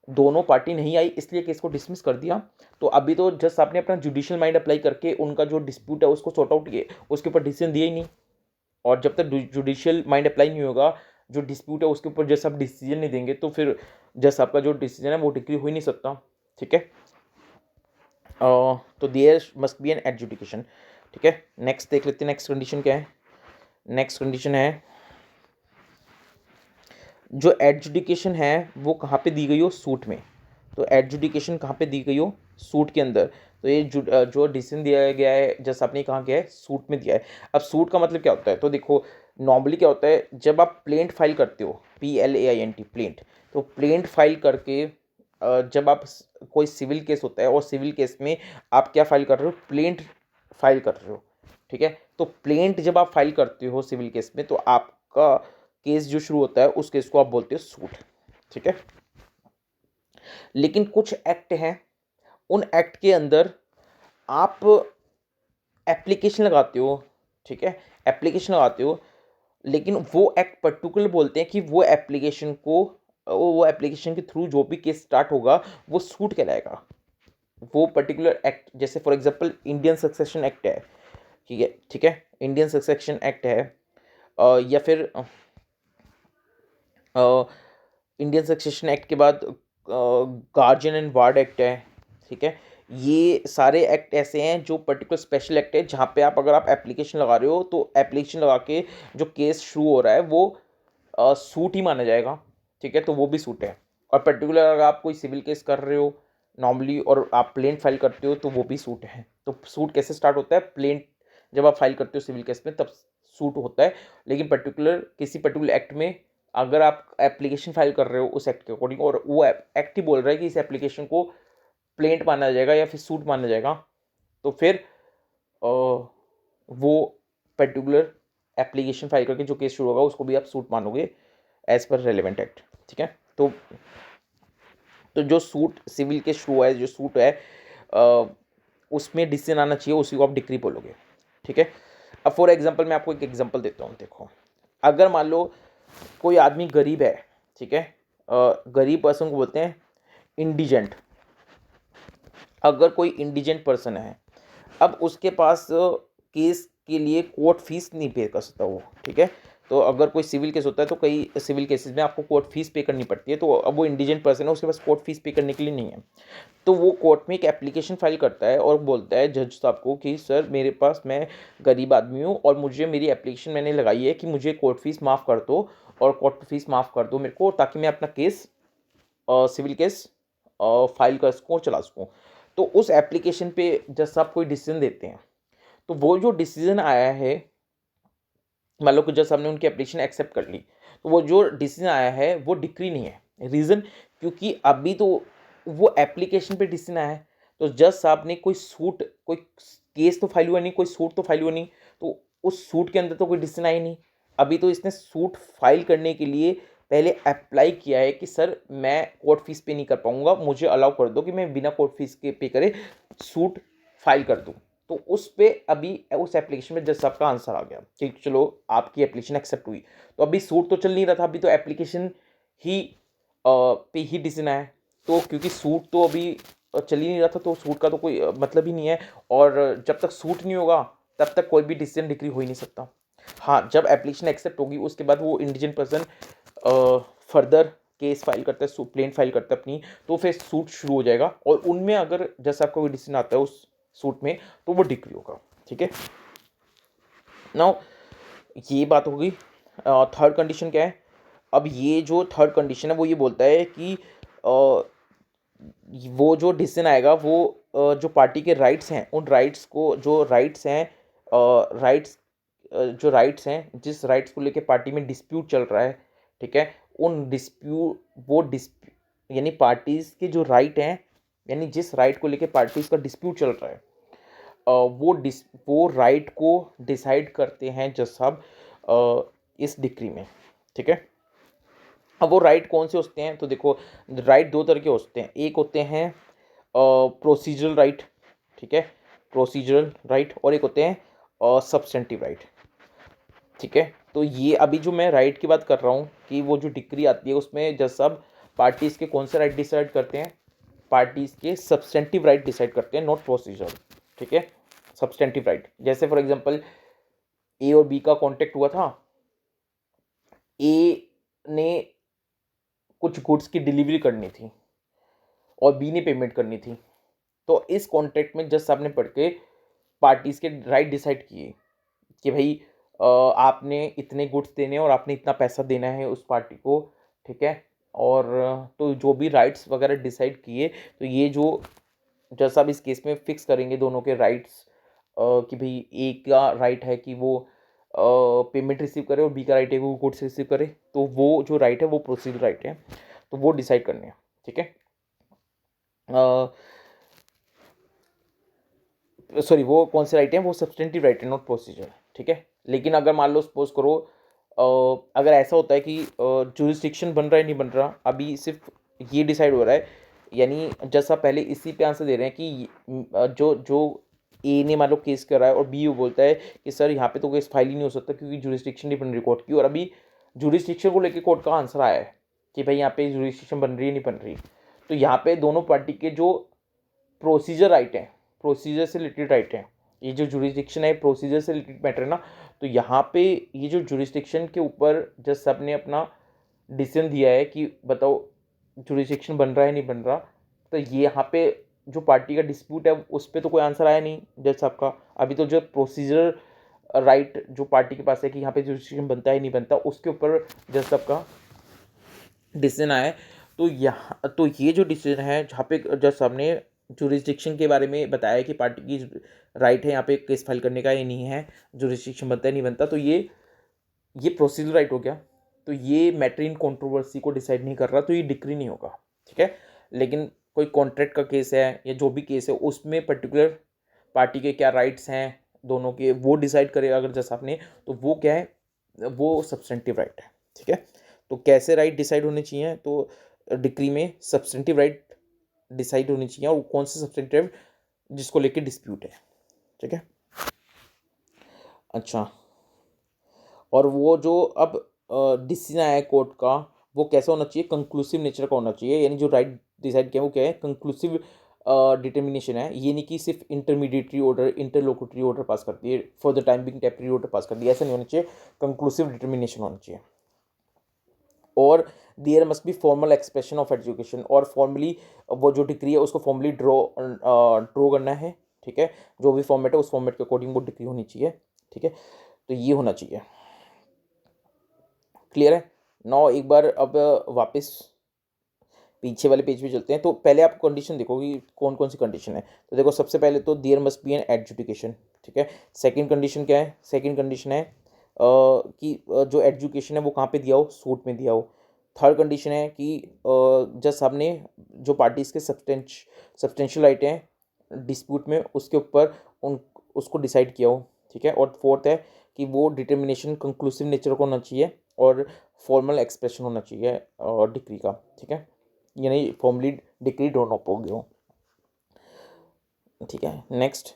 दोनों पार्टी नहीं आई इसलिए केस को डिसमिस कर दिया। तो अभी तो जज साहब ने अपना जुडिशियल माइंड अप्लाई करके उनका जो डिस्प्यूट है उसको सॉर्ट आउट किए, उसके ऊपर डिसीजन दिया ही नहीं। और जब तक जुडिशियल माइंड अप्लाई नहीं होगा, जो डिस्प्यूट है उसके ऊपर जज साहब डिसीजन नहीं देंगे, तो फिर जज साहब का जो डिसीजन है वो डिक्री हो ही नहीं सकता, ठीक है। तो there must be an adjudication, ठीक है। नेक्स्ट देख लेते हैं, नेक्स्ट कंडीशन क्या है। नेक्स्ट कंडीशन है जो एडजुडिकेशन है वो कहाँ पे दी गई हो, सूट में। तो एडजुडिकेशन कहाँ पे दी गई हो, सूट के अंदर। तो ये जो डिसीजन दिया गया है जज साहब ने कहाँ किया है, सूट में दिया है। अब सूट का मतलब क्या होता है, तो देखो नॉर्मली क्या होता है जब आप प्लेंट फाइल करते हो, PLAINT प्लेंट, तो प्लेंट फाइल करके जब आप कोई सिविल केस होता है और सिविल केस में आप क्या फाइल कर रहे हो, प्लेंट फाइल कर रहे हो, ठीक है। तो प्लेंट जब आप फाइल करते हो सिविल केस में तो आपका केस जो शुरू होता है उस केस को आप बोलते हो सूट, ठीक है। लेकिन कुछ एक्ट हैं, उन एक्ट के अंदर आप एप्लीकेशन लगाते हो, ठीक है, एप्लीकेशन लगाते हो, लेकिन वो एक्ट पर्टिकुलर बोलते हैं कि वो एप्लीकेशन के थ्रू जो भी केस स्टार्ट होगा वो सूट कहलाएगा। वो पर्टिकुलर एक्ट जैसे for example Indian succession act है, ठीक है, ठीक है, इंडियन सक्सेशन एक्ट है, या फिर इंडियन सक्सेशन एक्ट के बाद गार्जियन एंड वार्ड एक्ट है, ठीक है। ये सारे एक्ट ऐसे हैं जो पर्टिकुलर स्पेशल एक्ट है, जहाँ पे आप अगर आप एप्लीकेशन लगा रहे हो तो एप्लीकेशन लगा के जो केस शुरू हो रहा है वो सूट ही माना जाएगा, ठीक है, तो वो भी सूट है। और पर्टिकुलर अगर आप कोई सिविल केस कर रहे हो नॉर्मली और आप प्लेन फाइल करते हो तो वो भी सूट है। तो सूट कैसे स्टार्ट होता है, प्लेन जब आप फाइल करते हो सिविल केस में तब सूट होता है, लेकिन पर्टिकुलर किसी पर्टिकुलर एक्ट में अगर आप एप्लीकेशन फाइल कर रहे हो उस एक्ट के अकॉर्डिंग और वो एक्ट ही बोल रहा है कि इस एप्लीकेशन को प्लेंट माना जाएगा या फिर सूट माना जाएगा, तो फिर वो पर्टिकुलर एप्लीकेशन फाइल करके जो केस शुरू होगा उसको भी आप सूट मानोगे एज पर रेलिवेंट एक्ट, ठीक है। तो जो सूट सिविल के शुरू है, जो सूट है उसमें डिसीजन आना चाहिए, उसी को आप डिक्री बोलोगे, ठीक है। अब फॉर एग्जांपल मैं आपको एक एग्जांपल देता हूँ। देखो, अगर मान लो कोई आदमी गरीब है, ठीक है, गरीब पर्सन को बोलते हैं इंडिजेंट। अगर कोई इंडिजेंट पर्सन है, अब उसके पास केस के लिए कोर्ट फीस नहीं पे कर सकता वो, ठीक है। तो अगर कोई सिविल केस होता है तो कई सिविल केसेस में आपको कोर्ट फीस पे करनी पड़ती है, तो अब वो इंडिजेंट पर्सन है, उसके पास कोर्ट फीस पे करने के लिए नहीं है, तो वो कोर्ट में एक एप्लीकेशन फाइल करता है और बोलता है जज साहब को कि सर मेरे पास, मैं गरीब आदमी हूँ और मुझे मेरी एप्लीकेशन मैंने लगाई है कि मुझे कोर्ट फीस माफ़ कर दो और कोर्ट फीस माफ़ कर दो मेरे को, ताकि मैं अपना केस सिविल केस फाइल कर सकूँ, चला सकूँ। तो उस एप्लीकेशन पे जज साहब कोई डिसीजन देते हैं, तो वो जो डिसीजन आया है, मान लो कि जज साहब ने उनकी एप्लीकेशन एक्सेप्ट कर ली, तो वो जो डिसीजन आया है वो डिक्री नहीं है। रीज़न, क्योंकि अभी तो वो एप्लीकेशन पे डिसीजन आया है, तो जज साहब ने कोई सूट, कोई केस तो फाइल हुआ नहीं, कोई सूट तो फाइल हुआ नहीं, तो उस सूट के अंदर तो कोई डिसीजन आई नहीं। अभी तो इसने सूट फाइल करने के लिए पहले अप्लाई किया है कि सर मैं कोर्ट फीस पे नहीं कर पाऊंगा, मुझे अलाउ कर दो कि मैं बिना कोर्ट फीस के पे करे सूट फाइल कर दूँ। तो उस पे अभी उस एप्लीकेशन में जज साहब का आंसर आ गया कि चलो आपकी एप्लीकेशन एक्सेप्ट हुई। तो अभी सूट तो चल नहीं रहा था, अभी तो एप्लीकेशन ही पे ही डिसीजन आया। तो क्योंकि सूट तो अभी चल ही नहीं रहा था, तो सूट का तो कोई मतलब ही नहीं है, और जब तक सूट नहीं होगा तब तक कोई भी डिसीजन डिक्री हो ही नहीं सकता। हाँ, जब एप्लीकेशन एक्सेप्ट होगी उसके बाद वो इंडिजिन पर्सन फर्दर केस फाइल करता है, प्लेन फाइल करता है अपनी, तो फिर सूट शुरू हो जाएगा, और उनमें अगर जैसा आपका कोई डिसीजन आता है उस सूट में तो वो डिक्री होगा, ठीक है। नाउ ये बात होगी। थर्ड कंडीशन क्या है, अब ये जो थर्ड कंडीशन है वो ये बोलता है कि वो जो डिसीजन आएगा वो जो पार्टी के राइट्स हैं उन राइट्स को, जो राइट्स हैं राइट्स जो राइट्स हैं, जिस राइट्स को लेके पार्टी में डिस्प्यूट चल रहा है, ठीक है, उन डिस्प्यूट वो डिस्प्यूट यानी पार्टीज़ के जो राइट हैं, यानी जिस राइट को लेके पार्टीज़ का डिस्प्यूट चल रहा है, वो राइट को डिसाइड करते हैं जज साहब इस डिक्री में, ठीक है। अब वो राइट कौन से होते हैं, तो देखो राइट दो तरह के होते हैं, एक होते हैं प्रोसीजरल राइट, ठीक है, प्रोसीजरल राइट, और एक होते हैं सब्सटेंटिव राइट, ठीक है। तो ये अभी जो मैं राइट की बात कर रहा हूँ कि वो जो डिक्री आती है उसमें जज साहब पार्टीज़ के कौन से राइट डिसाइड करते हैं, पार्टीज़ के सब्सटेंटिव राइट डिसाइड करते हैं, नॉट प्रोसीजरल, ठीक है, सब्सटेंटिव राइट। जैसे फॉर एग्जांपल ए और बी का कॉन्टेक्ट हुआ था, ए ने कुछ गुड्स की डिलीवरी करनी थी और बी ने पेमेंट करनी थी, तो इस कॉन्ट्रैक्ट में जज साहब ने पढ़ के पार्टीज़ के राइट डिसाइड किए कि भाई आपने इतने गुड्स देने हैं और आपने इतना पैसा देना है उस पार्टी को, ठीक है। और तो जो भी राइट्स वगैरह डिसाइड किए, तो ये जो जज साहब इस केस में फिक्स करेंगे दोनों के राइट्स, कि भाई ए का राइट है कि वो पेमेंट रिसीव करे और बी का राइट है कि वो गुड्स रिसीव करे, तो वो जो राइट है वो प्रोसीजर राइट है, तो वो डिसाइड करने हैं, ठीक है। सॉरी, वो कौन से राइट हैं, वो सब्सटेंटिव राइट है, नॉट प्रोसीजर, ठीक है। लेकिन अगर मान लो सपोज करो अगर ऐसा होता है कि जुरिस्डिक्शन बन रहा है नहीं बन रहा, अभी सिर्फ ये डिसाइड हो रहा है, यानी जैसा पहले इसी पे आंसर दे रहे हैं कि जो जो ए ने मान लो केस कर रहा है और बी वो बोलता है कि सर यहाँ पे तो केस फाइल ही नहीं हो सकता क्योंकि जुरिस्डिक्शन नहीं बन रही कोर्ट की, और अभी जुरिस्डिक्शन को लेकर कोर्ट का आंसर आया है कि भाई यहाँ पे जुरिस्डिक्शन बन रही है नहीं बन रही, तो यहाँ पे दोनों पार्टी के जो प्रोसीजर राइट हैं, प्रोसीजर से रिलेटेड राइट हैं, ये जो जुरिस्डिक्शन है प्रोसीजर से रिलेटेड मैटर है ना, तो यहाँ पे ये जो जुरिस्डिक्शन के ऊपर जज साहब ने अपना डिसीजन दिया है कि बताओ जुरिस्डिक्शन बन रहा है नहीं बन रहा, तो ये यहाँ पे जो पार्टी का डिस्प्यूट है उस पर तो कोई आंसर आया नहीं जज साहब का। अभी तो जो प्रोसीजर राइट जो पार्टी के पास है कि यहाँ पे जुरिस्डिक्शन बनता है नहीं बनता, उसके ऊपर जज साहब का डिसीजन आया है। तो यहाँ तो ये जो डिसीजन है जहाँ पे जज साहब ने जुरिस्डिक्शन के बारे में बताया कि पार्टी की राइट है यहाँ पे केस फाइल करने का, ये नहीं है जुरिस्डिक्शन बनता है नहीं बनता, तो ये प्रोसीजर राइट हो गया। तो ये मैटर इन कंट्रोवर्सी को डिसाइड नहीं कर रहा, तो ये डिक्री नहीं होगा, ठीक है। लेकिन कोई कॉन्ट्रैक्ट का केस है या जो भी केस है उसमें पर्टिकुलर पार्टी के क्या राइट्स हैं दोनों के, वो डिसाइड करेगा अगर जज साहब ने, तो वो क्या है, वो सब्सटेंटिव राइट है, ठीक है। तो कैसे राइट डिसाइड होने चाहिए, तो डिक्री में सब्सटेंटिव राइट डिसाइड होनी चाहिए, और कौन सा सब्सटेंटिव जिसको लेके डिस्प्यूट है, ठीक है। अच्छा, और वो जो अब डिसीजन आया है कोर्ट का, वो कैसा होना चाहिए, कंक्लूसिव नेचर का होना चाहिए, यानी जो राइट डिसाइड किया वो क्या है, कंक्लूसिव डिटर्मिनेशन है। ये नहीं कि सिर्फ इंटरमीडिएटरी ऑर्डर इंटरलोकुटरी ऑर्डर पास कर दिए, for the time being temporary order pass कर दिया, ऐसा नहीं होना चाहिए, कंक्लूसिव डिटर्मिनेशन होना चाहिए। और there must be formal expression of adjudication, और फॉर्मली वो जो डिग्री है उसको फॉर्मली ड्रॉ करना है, ठीक है। जो भी फॉर्मेट है उस फॉर्मेट के अकॉर्डिंग वो डिग्री होनी चाहिए, ठीक है। तो ये होना चाहिए, क्लियर है। नाउ एक बार अब वापस पीछे वाले पेज पे चलते हैं। तो पहले आप कंडीशन देखो कि कौन कौन सी कंडीशन है। तो देखो सबसे पहले तो there must be an adjudication, ठीक है। सेकंड कंडीशन क्या है, सेकंड कंडीशन है कि जो एजुकेशन है वो कहाँ पे दिया हो, सूट में दिया हो। थर्ड कंडीशन है कि जज साहब ने जो पार्टीज के सब्सटेंशियल राइट हैं डिस्प्यूट में उसके ऊपर उन उसको डिसाइड किया हो, ठीक है। और फोर्थ है कि वो डिटर्मिनेशन कंक्लूसिव नेचर का होना चाहिए और फॉर्मल एक्सप्रेशन होना चाहिए डिक्री का, ठीक है। यानी फॉर्मली डिक्री ड्रॉन अप हो गए हो, ठीक है। नेक्स्ट,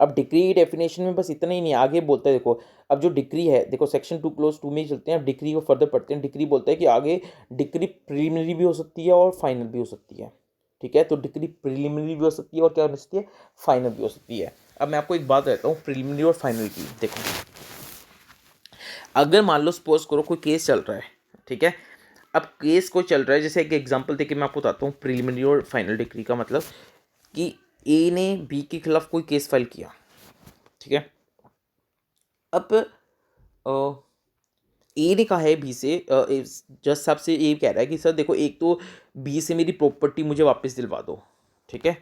अब डिक्री डेफिनेशन में बस इतना ही नहीं, आगे बोलता है देखो। अब जो डिक्री है, देखो सेक्शन 2 क्लोज 2 में ही चलते हैं, अब डिक्री को फर्दर पढ़ते हैं। डिक्री बोलता है कि आगे डिक्री प्रीलिमिनरी भी हो सकती है और फाइनल भी हो सकती है, ठीक है। तो डिक्री प्रीलिमिनरी भी हो सकती है और क्या हो सकती है, फाइनल भी हो सकती है। अब मैं आपको एक बात कहता हूँ प्रीलिमिनरी और फाइनल की। देखो अगर मान लो सपोज करो कोई केस चल रहा है, ठीक है। अब केस कोई चल रहा है, जैसे एक एग्जांपल देके मैं आपको बताता हूँ प्रीलिमिनरी और फाइनल डिक्री का मतलब, कि ए ने बी के खिलाफ कोई केस फाइल किया, ठीक है। अब ए ने कहा है बी से, जज साहब से ए कह रहा है कि सर देखो, एक तो बी से मेरी प्रॉपर्टी मुझे वापस दिलवा दो, ठीक है,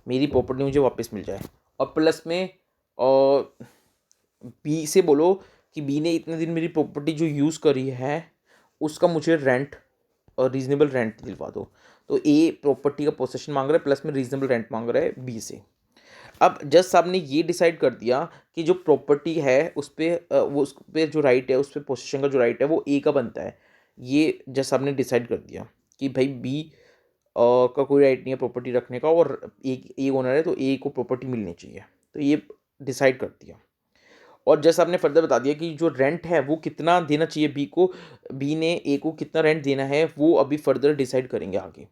मेरी प्रॉपर्टी मुझे वापस मिल जाए, और प्लस में बी से बोलो कि बी ने इतने दिन मेरी प्रॉपर्टी जो यूज़ करी है उसका मुझे रेंट और रीजनेबल रेंट दिलवा दो। तो ए प्रॉपर्टी का पोसेशन मांग रहा है, प्लस में रीजनेबल रेंट मांग रहा है बी से। अब जज साहब ने ये डिसाइड कर दिया कि जो प्रॉपर्टी है उस पर वो उस पर जो राइट है, उस पर पोसेशन का जो राइट है वो ए का बनता है। ये जज साहब ने डिसाइड कर दिया कि भाई बी का कोई राइट नहीं है प्रॉपर्टी रखने का, और एक ए ओनर है तो ए को प्रॉपर्टी मिलनी चाहिए। तो ये डिसाइड कर दिया। और जज साहब ने फर्दर बता दिया कि जो रेंट है वो कितना देना चाहिए बी को, बी ने ए को कितना रेंट देना है वो अभी फर्दर डिसाइड करेंगे आगे।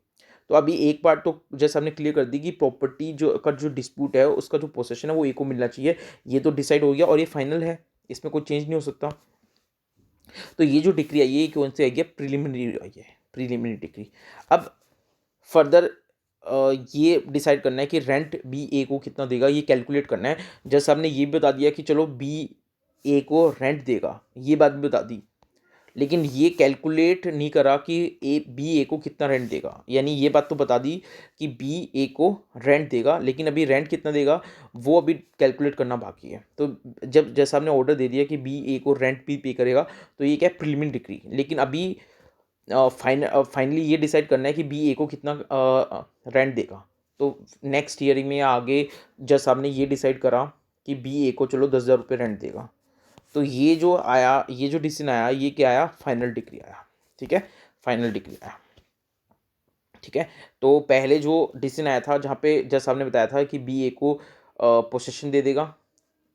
तो अभी एक बार तो जैसे हमने क्लियर कर दी कि प्रॉपर्टी जो डिस्प्यूट है उसका जो पोसेशन है वो ए को मिलना चाहिए, ये तो डिसाइड हो गया और ये फाइनल है, इसमें कोई चेंज नहीं हो सकता। तो ये जो डिक्री आई है कौन सी आई है, प्रीलिमिनरी आई है, प्रीलिमिनरी डिक्री। अब फर्दर ये डिसाइड करना है कि रेंट बी ए को कितना देगा, ये कैलकुलेट करना है। जज साहब ने ये भी बता दिया कि चलो बी ए को रेंट देगा, ये बात भी बता दी, लेकिन ये कैलकुलेट नहीं करा कि बी ए को कितना रेंट देगा। यानी ये बात तो बता दी कि बी ए को रेंट देगा, लेकिन अभी रेंट कितना देगा वो अभी कैलकुलेट करना बाकी है। तो जब जज साहब ने ऑर्डर दे दिया कि बी ए को रेंट भी पे करेगा, तो ये क्या है, प्रीलिमिनरी डिक्री। लेकिन अभी फाइनली ये डिसाइड करना है कि बी ए को कितना रेंट देगा। तो नेक्स्ट ईयरिंग में या आगे जज साहब ने ये डिसाइड करा कि बी ए को चलो 10,000 रुपये रेंट देगा। तो ये जो आया, ये जो डिसीजन आया, ये क्या आया, फाइनल डिग्री आया, ठीक है, फाइनल डिग्री आया, ठीक है। तो पहले जो डिसीजन आया था जहाँ पे जज साहब ने बताया था कि बी ए को पोसेशन दे देगा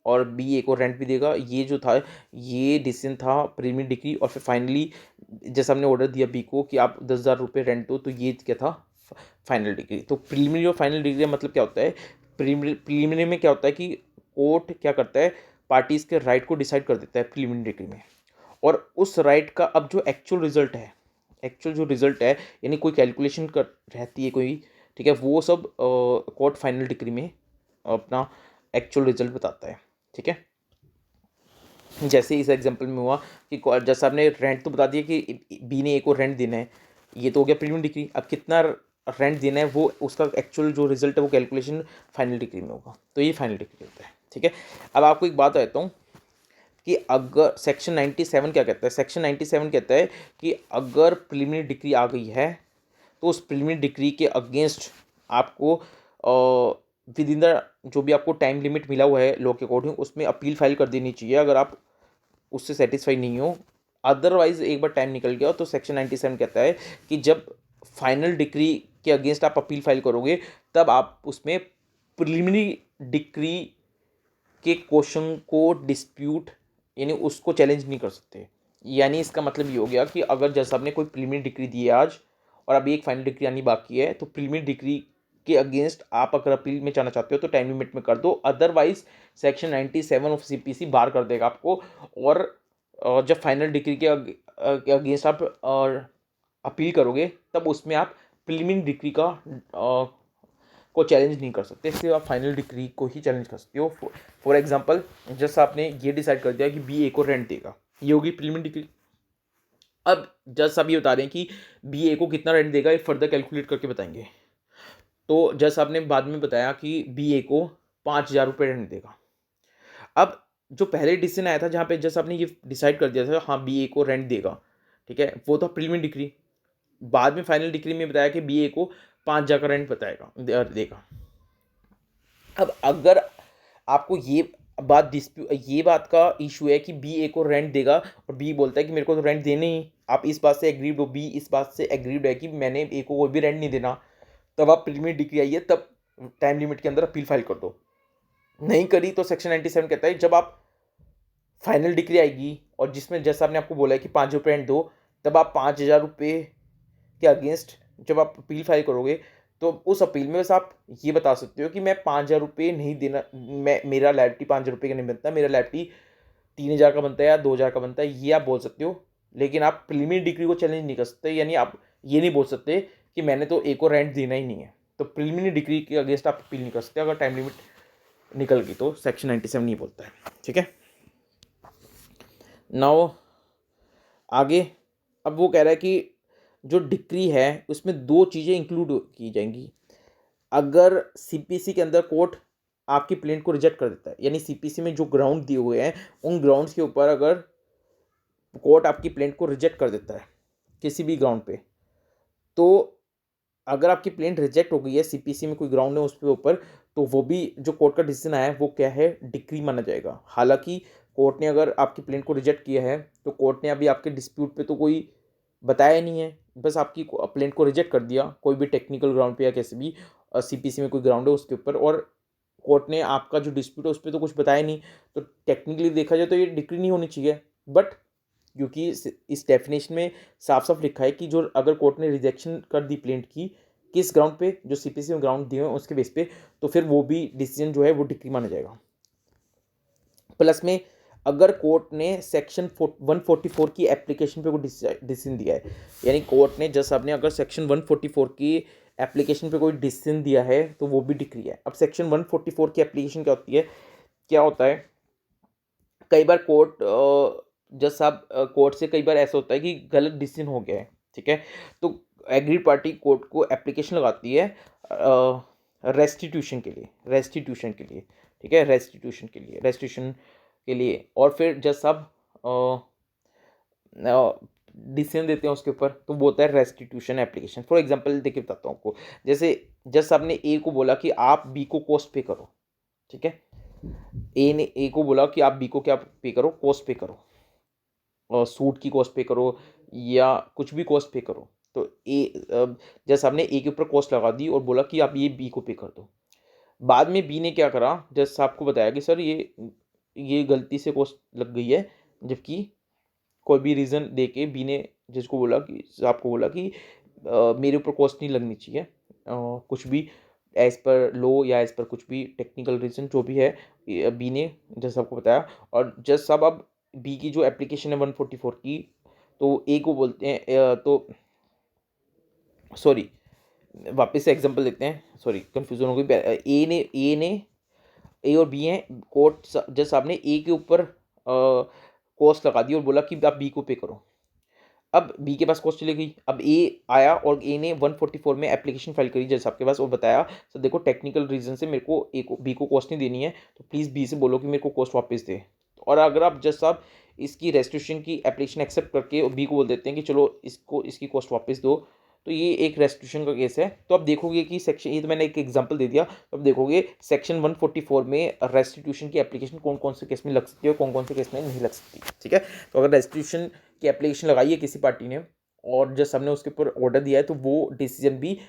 और बी ए को रेंट भी देगा, ये जो था ये डिसीजन था प्रीमियम डिग्री। और फिर फाइनली जज साहब ने ऑर्डर दिया बी को कि आप 10,000 रुपये रेंट दो, तो ये क्या था, फाइनल डिग्री। तो प्रीलिमिनरी और फाइनल डिग्री मतलब क्या होता है, प्रीलिमिनरी में क्या होता है कि कोर्ट क्या करता है, पार्टीज़ के राइट को डिसाइड कर देता है प्रीलिमिनरी डिग्री में, और उस राइट का अब जो एक्चुअल रिजल्ट है, एक्चुअल जो रिजल्ट है, यानी कोई कैलकुलेशन कर रहती है कोई, ठीक है, वो सब कोर्ट फाइनल डिग्री में अपना एक्चुअल रिजल्ट बताता है। ठीक है, जैसे इस एग्जांपल में हुआ कि जज साहब ने रेंट तो बता दिया कि बी ने ए को रेंट देना है, ये तो हो गया प्रीलिमिनरी डिग्री। अब कितना रेंट देना है वो उसका एक्चुअल जो रिजल्ट है वो कैलकुलेशन फाइनल डिग्री में होगा, तो ये फाइनल डिग्री होता है। ठीक है, अब आपको एक बात बताता हूँ कि अगर सेक्शन 97 क्या कहता है, सेक्शन 97 कहता है कि अगर प्रीलिमिनरी डिग्री आ गई है तो उस प्रीलिमिनरी डिग्री के अगेंस्ट आपको विद इन द जो भी आपको टाइम लिमिट मिला हुआ है लॉ के अकॉर्डिंग उसमें अपील फाइल कर देनी चाहिए, अगर आप उससे सेटिस्फाई नहीं हो। अदरवाइज एक बार टाइम निकल गया तो सेक्शन 97 कहता है कि जब फाइनल डिग्री के अगेंस्ट आप अपील फाइल करोगे तब आप उसमें प्रिलिमिनरी डिग्री के क्वेश्चन को डिस्प्यूट यानी उसको चैलेंज नहीं कर सकते। यानी इसका मतलब ये हो गया कि अगर जज साहब ने कोई प्रीलिमिनरी डिग्री दी है आज और अभी एक फाइनल डिग्री आनी बाकी है, तो प्रीलिमिनरी डिग्री के अगेंस्ट आप अगर अपील में जाना चाहते हो तो टाइम लिमिट में कर दो, अदरवाइज सेक्शन 97 ऑफ सीपीसी बार कर देगा आपको। और जब फाइनल डिग्री के अगेंस्ट आप अपील करोगे तब उसमें आप प्रीलिमिनरी डिग्री को चैलेंज नहीं कर सकते, सिर्फ आप फाइनल डिग्री को ही चैलेंज कर सकते हो। फॉर एग्जांपल जस्ट आपने ये डिसाइड कर दिया कि बी ए को रेंट देगा, ये होगी प्रीलिमिनरी डिग्री। अब जज साहब ये बता रहे हैं कि बी ए को कितना रेंट देगा ये फर्दर कैलकुलेट करके बताएंगे। तो जज साहब ने बाद में बताया कि बी ए को 5,000 रुपये रेंट देगा। अब जो पहले डिसीजन आया था जहाँ पे जज साहब ने ये डिसाइड कर दिया था हाँ बी ए को रेंट देगा, ठीक है, वो तो प्रीलिमिनरी डिग्री। बाद में फाइनल डिग्री में बताया कि बी ए को 5,000 का रेंट देगा। अब अगर आपको ये बात का इशू है कि बी ए को रेंट देगा और बी बोलता है कि मेरे को तो रेंट देने ही, आप इस बात से एग्रीड हो, बी इस बात से एग्रीड है कि मैंने ए को कोई भी रेंट नहीं देना, तब आप प्रीलिमिनरी डिग्री आई है तब टाइम लिमिट के अंदर अपील फाइल कर दो। नहीं करी तो सेक्शन 97 कहता है जब आप फाइनल डिग्री आएगी और जिसमें जैसा आपने आपको बोला है कि 5,000 रेंट दो, तब आप 5,000 रुपये के अगेंस्ट जब आप अपील फाइल करोगे तो उस अपील में बस आप ये बता सकते हो कि मैं 5,000 रुपये नहीं देना, मेरा लाइबिलिटी 5,000 रुपये का नहीं बनता, मेरा लाइबिलिटी 3,000 का बनता है या 2,000 का बनता है, ये आप बोल सकते हो। लेकिन आप प्रीलिमिनरी डिग्री को चैलेंज नहीं कर सकते, यानी आप ये नहीं बोल सकते कि मैंने तो ए को रेंट देना ही नहीं है। तो प्रीलिमिनरी डिग्री के अगेंस्ट आप अपील नहीं कर सकते अगर टाइम लिमिट निकल गई, तो सेक्शन 97 नहीं बोलता है। ठीक है, नाउ आगे अब वो कह रहा है कि जो डिक्री है उसमें 2 चीज़ें इंक्लूड की जाएंगी। अगर सीपीसी के अंदर कोर्ट आपकी प्लेंट को रिजेक्ट कर देता है, यानी सीपीसी में जो ग्राउंड दिए हुए हैं उन ग्राउंड्स के ऊपर अगर कोर्ट आपकी प्लेंट को रिजेक्ट कर देता है किसी भी ग्राउंड पे, तो अगर आपकी प्लेंट रिजेक्ट हो गई है सीपीसी में कोई ग्राउंड है उस पे ऊपर, तो वो भी जो कोर्ट का डिसीजन आया है वो क्या है, डिक्री माना जाएगा। हालांकि कोर्ट ने अगर आपकी प्लेंट को रिजेक्ट किया है तो कोर्ट ने अभी आपके डिस्प्यूट पे तो कोई बताया नहीं है, बस आपकी प्लेंट को रिजेक्ट कर दिया कोई भी टेक्निकल ग्राउंड पे या कैसे भी सीपीसी में कोई ग्राउंड है उसके ऊपर, और कोर्ट ने आपका जो डिस्प्यूट है उस पर तो कुछ बताया नहीं, तो टेक्निकली देखा जाए तो ये डिक्री नहीं होनी चाहिए। बट क्योंकि इस डेफिनेशन में साफ साफ लिखा है कि जो अगर कोर्ट ने रिजेक्शन कर दी प्लेंट की किस ग्राउंड पे, जो सीपीसी में ग्राउंड दिए हैं उसके बेस पे, तो फिर वो भी डिसीजन जो है वो डिक्री माना जाएगा। प्लस में अगर कोर्ट ने सेक्शन 144 की एप्लीकेशन पे कोई डिसीजन दिया है, यानी कोर्ट ने जज साहब ने अगर सेक्शन 144 की एप्लीकेशन पे कोई डिसीजन दिया है तो वो भी डिक्री है। अब सेक्शन 144 की एप्लीकेशन क्या होती है, क्या होता है, कई बार कोर्ट जज साहब कोर्ट से कई बार ऐसा होता है कि गलत डिसीजन हो गया है, ठीक है, तो एग्रीड पार्टी कोर्ट को एप्लीकेशन लगाती है रेस्टिट्यूशन के लिए, ठीक है, रेस्टिट्यूशन के लिए, और फिर जज साहब डिसीजन देते हैं उसके ऊपर, तो वो होता है रेस्टिट्यूशन एप्लीकेशन। फॉर एग्जांपल देखिए बताता हूँ आपको, जैसे जज साहब ने ए को बोला कि आप बी को कॉस्ट पे करो, ठीक है, ए को बोला कि आप बी को क्या पे करो, कॉस्ट पे करो, और सूट की कॉस्ट पे करो या कुछ भी कॉस्ट पे करो, तो जज साहब ने ए के ऊपर कॉस्ट लगा दी और बोला कि आप ये बी को पे कर दो। बाद में बी ने क्या करा, जज साहब को बताया कि सर ये गलती से कॉस्ट लग गई है, जबकि कोई भी रीज़न दे के बी ने जिसको बोला कि साहब को बोला कि मेरे ऊपर कॉस्ट नहीं लगनी चाहिए, कुछ भी एज़ पर लो या एज़ पर कुछ भी टेक्निकल रीज़न जो भी है, बी ने जज साहब को बताया। और जज साहब अब बी की जो एप्लीकेशन है 144 की, तो ए को बोलते हैं तो सॉरी वापस से एग्जांपल देते हैं, सॉरी कंफ्यूजन हो गई। ए और बी हैं, कोर्ट जज साहब ने ए के ऊपर कॉस्ट लगा दी और बोला कि आप बी को पे करो। अब बी के पास कॉस्ट चली गई, अब ए आया और ए ने 144 में एप्लीकेशन फाइल करी जज साहब के पास और बताया सर देखो टेक्निकल रीजन से मेरे को ए को बी को कॉस्ट नहीं देनी है, तो प्लीज़ बी से बोलो कि मेरे को कॉस्ट वापस दे। और अगर आप जज साहब इसकी रेस्टिट्यूशन की एप्लीकेशन एक्सेप्ट करके और बी को बोल देते हैं कि चलो इसको इसकी कॉस्ट वापस दो, तो ये एक रेस्टिट्यूशन का केस है। तो आप देखोगे कि सेक्शन, ये तो मैंने एक एग्जांपल दे दिया, तो आप देखोगे सेक्शन 144 में रेस्टिट्यूशन की एप्लीकेशन कौन कौन से केस में लग सकती है और कौन कौन से केस में नहीं लग सकती। ठीक है, तो अगर रेस्टिट्यूशन की एप्लीकेशन लगाई है किसी पार्टी ने और जज साहब ने उसके ऊपर ऑर्डर दिया है, तो वो डिसीजन भी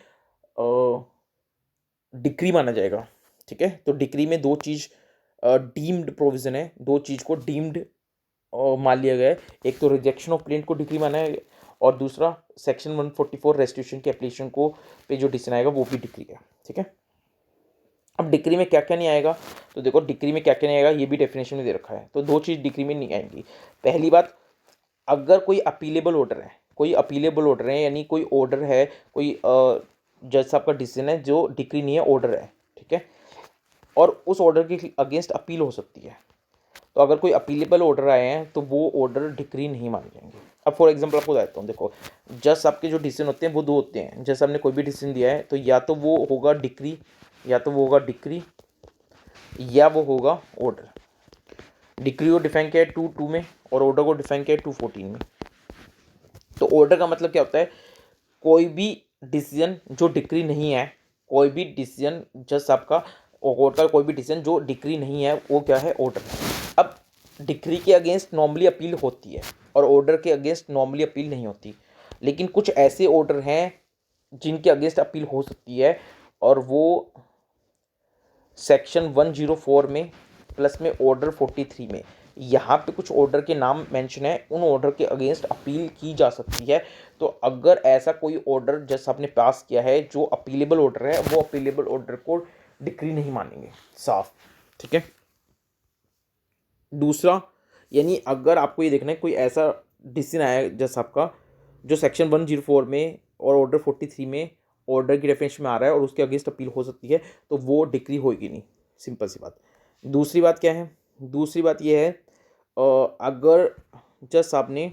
डिक्री माना जाएगा। ठीक है, तो डिक्री में दो चीज़ डीम्ड प्रोविजन है, दो चीज़ को डीम्ड मान लिया गया है। एक तो रिजेक्शन ऑफ प्लेंट को डिक्री माना है और दूसरा सेक्शन 144 रेस्टिट्यूशन के एप्लीकेशन को पे जो डिसीजन आएगा वो भी डिक्री है। ठीक है, अब डिक्री में क्या क्या नहीं आएगा, तो देखो डिक्री में क्या क्या नहीं आएगा ये भी डेफिनेशन में दे रखा है। तो दो चीज़ डिक्री में नहीं आएंगी। पहली बात, अगर कोई अपीलेबल ऑर्डर है, कोई अपीलेबल ऑर्डर है यानी कोई ऑर्डर है, कोई जज साहब का डिसीजन है जो डिक्री नहीं है, ऑर्डर है। ठीक है, और उस ऑर्डर के अगेंस्ट अपील हो सकती है। तो अगर कोई अपीलेबल ऑर्डर आए हैं तो वो ऑर्डर डिक्री नहीं माने जाएंगे। अब फॉर एग्जांपल आपको बताता हूँ, देखो जज साहब के जो डिसीजन होते हैं वो दो होते हैं। जज साहब ने कोई भी डिसीजन दिया है तो या तो वो होगा डिक्री, या तो वो होगा डिक्री या वो होगा ऑर्डर। डिक्री को डिफाइन किया है 2:2 में और ऑर्डर को डिफाइन किया है 2:14 में। तो ऑर्डर का मतलब क्या होता है, कोई भी डिसीजन जो डिक्री नहीं है, कोई भी डिसीजन जज साहब का कोर्ट का कोई भी डिसीजन जो डिक्री नहीं है वो क्या है, ऑर्डर। अब डिक्री के अगेंस्ट नॉर्मली अपील होती है और ऑर्डर के अगेंस्ट नॉर्मली अपील नहीं होती, लेकिन कुछ ऐसे ऑर्डर हैं जिनके अगेंस्ट अपील हो सकती है और वो सेक्शन 104 में प्लस में ऑर्डर 43 में, यहाँ पे कुछ ऑर्डर के नाम मेंशन है, उन ऑर्डर के अगेंस्ट अपील की जा सकती है। तो अगर ऐसा कोई ऑर्डर जज साहब ने पास किया है जो अपीलेबल ऑर्डर है, वो अपीलेबल ऑर्डर को डिक्री नहीं मानेंगे, साफ। ठीक है, दूसरा, यानी अगर आपको ये देखना है कोई ऐसा डिसीजन आया है जज साहब का जो सेक्शन 104 में और ऑर्डर 43 में ऑर्डर की डेफिनेशन में आ रहा है और उसके अगेंस्ट अपील हो सकती है, तो वो डिक्री होगी नहीं, सिंपल सी बात। दूसरी बात क्या है, दूसरी बात ये है अगर जज साहब ने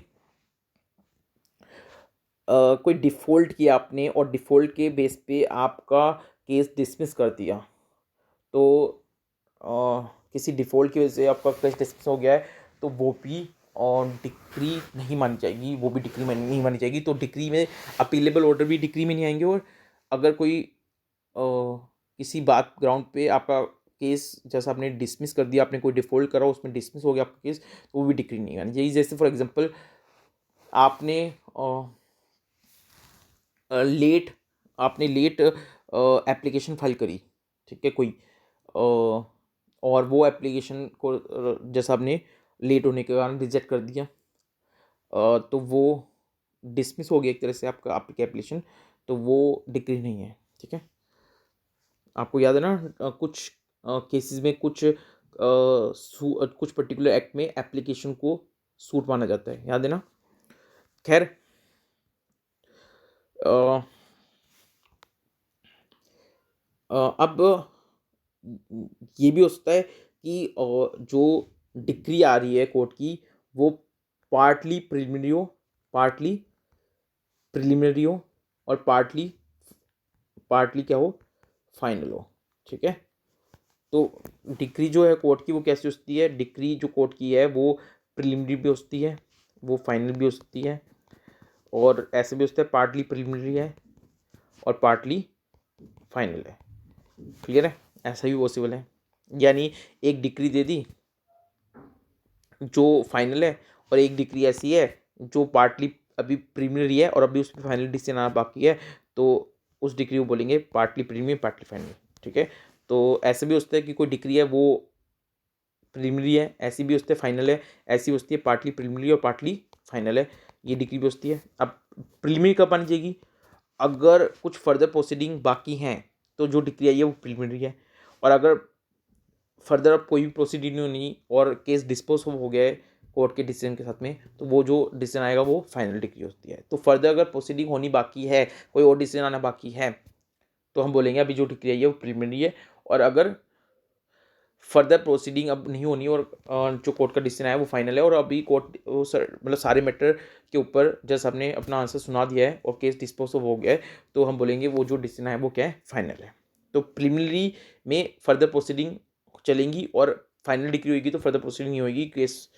कोई डिफ़ॉल्ट किया आपने और डिफ़ॉल्ट के बेस पे आपका केस डिसमिस कर दिया, तो किसी डिफ़ॉल्ट की वजह से आपका केस डिसमिस हो गया है, तो वो भी डिक्री नहीं मानी जाएगी, वो भी डिक्री में नहीं मानी जाएगी। तो डिक्री में अपीलेबल ऑर्डर भी डिक्री में नहीं आएंगे। और अगर कोई किसी बात ग्राउंड पे आपका केस जैसा आपने डिसमिस कर दिया, आपने कोई डिफ़ॉल्ट करा उसमें डिसमिस हो गया आपका केस, तो वो भी डिक्री नहीं आनी चाहिए। जैसे फॉर एग्जांपल आपने लेट एप्लीकेशन फाइल करी, ठीक है, कोई और वो एप्लीकेशन को जैसा आपने लेट होने के कारण रिजेक्ट कर दिया, तो वो डिसमिस हो गया एक तरह से आपका आपकी एप्लीकेशन, तो वो डिक्री नहीं है। ठीक है, आपको याद है ना कुछ केसेस में कुछ पर्टिकुलर एक्ट में एप्लीकेशन को सूट माना जाता है, याद है ना। खैर अब ये भी हो सकता है कि जो डिक्री आ रही है कोर्ट की वो पार्टली प्रिलिमिनरी हो और पार्टली क्या हो, फाइनल हो। ठीक है, तो डिक्री जो है कोर्ट की वो कैसी हो सकती है, डिक्री जो कोर्ट की है वो प्रिलिमिनरी भी हो सकती है, वो फाइनल भी हो सकती है, और ऐसे भी हो सकता है पार्टली प्रिलिमिनरी है और पार्टली फाइनल है। क्लियर है, ऐसा भी पॉसिबल है। यानी एक डिक्री दे दी जो फाइनल है और एक डिक्री ऐसी है जो पार्टली अभी प्रीलिमिनरी है और अभी उस पर फाइनल डिसीजन आना बाकी है, तो उस डिक्री को बोलेंगे पार्टली प्रीलिमिनरी पार्टली फाइनल। ठीक है, तो ऐसे भी होता है कि कोई डिक्री है वो प्रीलिमिनरी है, ऐसी भी होती है फाइनल है, ऐसी होती है पार्टली प्रीलिमिनरी और पार्टली फाइनल है, ये डिक्री भी होती है। अब प्रीलिमिनरी कब आनी चाहिए, अगर कुछ फर्दर प्रोसीडिंग बाकी हैं तो जो डिक्री आई है वो प्रीलिमिनरी है, और अगर फर्दर अब कोई भी प्रोसीडिंग नहीं होनी और केस डिस्पोज हो गया है कोर्ट के डिसीजन के साथ में, तो वो जो डिसीजन आएगा वो फाइनल डिक्री होती है। तो फर्दर अगर प्रोसीडिंग होनी बाकी है, कोई और डिसीजन आना बाकी है, तो हम बोलेंगे अभी जो डिक्री आई है वो प्रिलिमिनरी है, और अगर फर्दर प्रोसीडिंग अब नहीं होनी और जो कोर्ट का डिसीजन आया वो फाइनल है, और अभी कोर्ट वो मतलब सारे मैटर के ऊपर जज साहब ने अपना आंसर सुना दिया है और केस डिस्पोज हो गया है, तो हम बोलेंगे वो जो डिसीजन है वो क्या है, फाइनल है। तो प्रिलिमिनरी में फर्दर प्रोसीडिंग चलेंगी और फाइनल डिग्री होगी तो फर्दर प्रोसीडिंग नहीं होगी, केस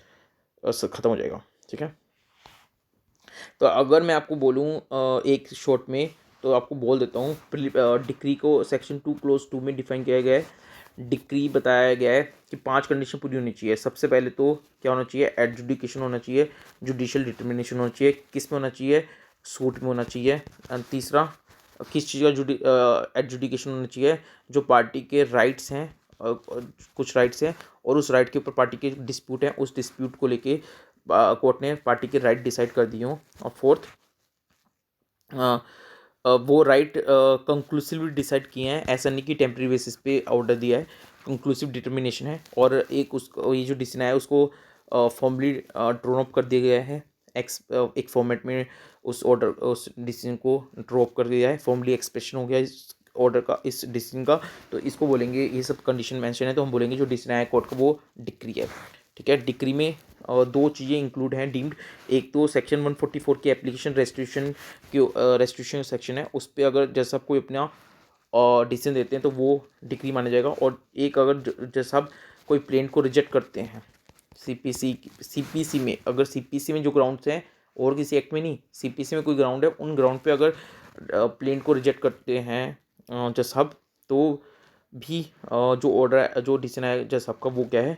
ख़त्म हो जाएगा। ठीक है, तो अगर मैं आपको बोलूँ एक शॉर्ट में, तो आपको बोल देता हूँ डिक्री को सेक्शन 2 क्लोज 2 में डिफाइन किया गया है। डिक्री बताया गया है कि 5 कंडीशन पूरी होनी चाहिए। सबसे पहले तो क्या होना चाहिए, एडजुडिकेशन होना चाहिए, जुडिशियल डिटर्मिनेशन होना चाहिए, किस में होना चाहिए, सूट में होना चाहिए। तीसरा, किस चीज़ का एडजुडिकेशन होना चाहिए, जो पार्टी के राइट्स हैं, कुछ राइट्स हैं और उस राइट के ऊपर पार्टी के डिस्प्यूट है, उस डिस्प्यूट को लेके कोर्ट ने पार्टी के राइट डिसाइड कर दिए हों। और फोर्थ, वो राइट कंक्लूसिवली डिसाइड किए हैं, ऐसा नहीं कि टेम्प्रेरी बेसिस पे ऑर्डर दिया है, कंक्लूसिव डिटर्मिनेशन है। और एक उसको ये जो डिसीजन है उसको फॉर्मली ड्रॉन अप कर दिया गया है, एक फॉर्मेट में उस ऑर्डर उस डिसीजन को ड्रॉप कर दिया है, फॉर्मली एक्सप्रेशन हो गया इस ऑर्डर का, इस डिसीजन का। तो इसको बोलेंगे, ये सब कंडीशन मेंशन है तो हम बोलेंगे जो डिसीजन आया कोर्ट का वो डिक्री है। ठीक है, डिक्री में दो चीज़ें इंक्लूड हैं डीम्ड। एक तो सेक्शन 144 की एप्लीकेशन रेस्ट्रिक्शन की रेस्ट्रिक्शन सेक्शन है, उस पर अगर जज साहब कोई अपना डिसीजन देते हैं तो वो डिक्री माना जाएगा। और एक, अगर जज साहब कोई प्लेन को रिजेक्ट करते हैं सीपीसी में, अगर सीपीसी में जो ग्राउंड्स हैं और किसी एक्ट में नहीं, सीपीसी में कोई ग्राउंड है, उन ग्राउंड पे अगर प्लेन को रिजेक्ट करते हैं जज साहब, तो भी जो ऑर्डर जो डिसीजन है जज साहब का वो क्या है,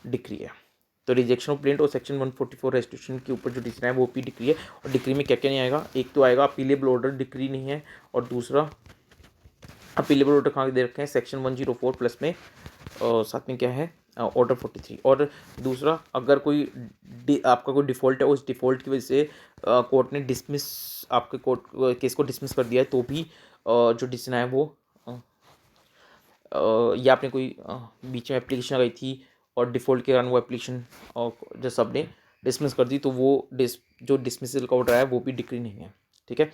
डिक्री है। तो रिजेक्शन ऑफ प्लेंट और सेक्शन 144 रेस्ट्रिक्शन के ऊपर जो डिक्री है वो भी डिक्री है। और डिक्री में क्या क्या नहीं आएगा, एक तो आएगा अपीलेबल ऑर्डर, डिक्री नहीं है। और दूसरा, अपीलेबल ऑर्डर कहाँ दे रखे हैं, सेक्शन 104 प्लस में, साथ में क्या है, ऑर्डर 43। और दूसरा, अगर कोई आपका कोई डिफ़ॉल्ट है, उस डिफ़ॉल्ट की वजह से कोर्ट ने डिसमिस आपके कोर्ट केस को डिसमिस कर दिया है, तो भी जो डिसीजन है वो या आपने कोई बीच में एप्लीकेशन लगाई थी और डिफ़ॉल्ट के कारण वो एप्लीकेशन जब सब ने डिसमिस कर दी, तो वो जो डिसमिसल का ऑर्डर है वो भी डिक्री नहीं है। ठीक है,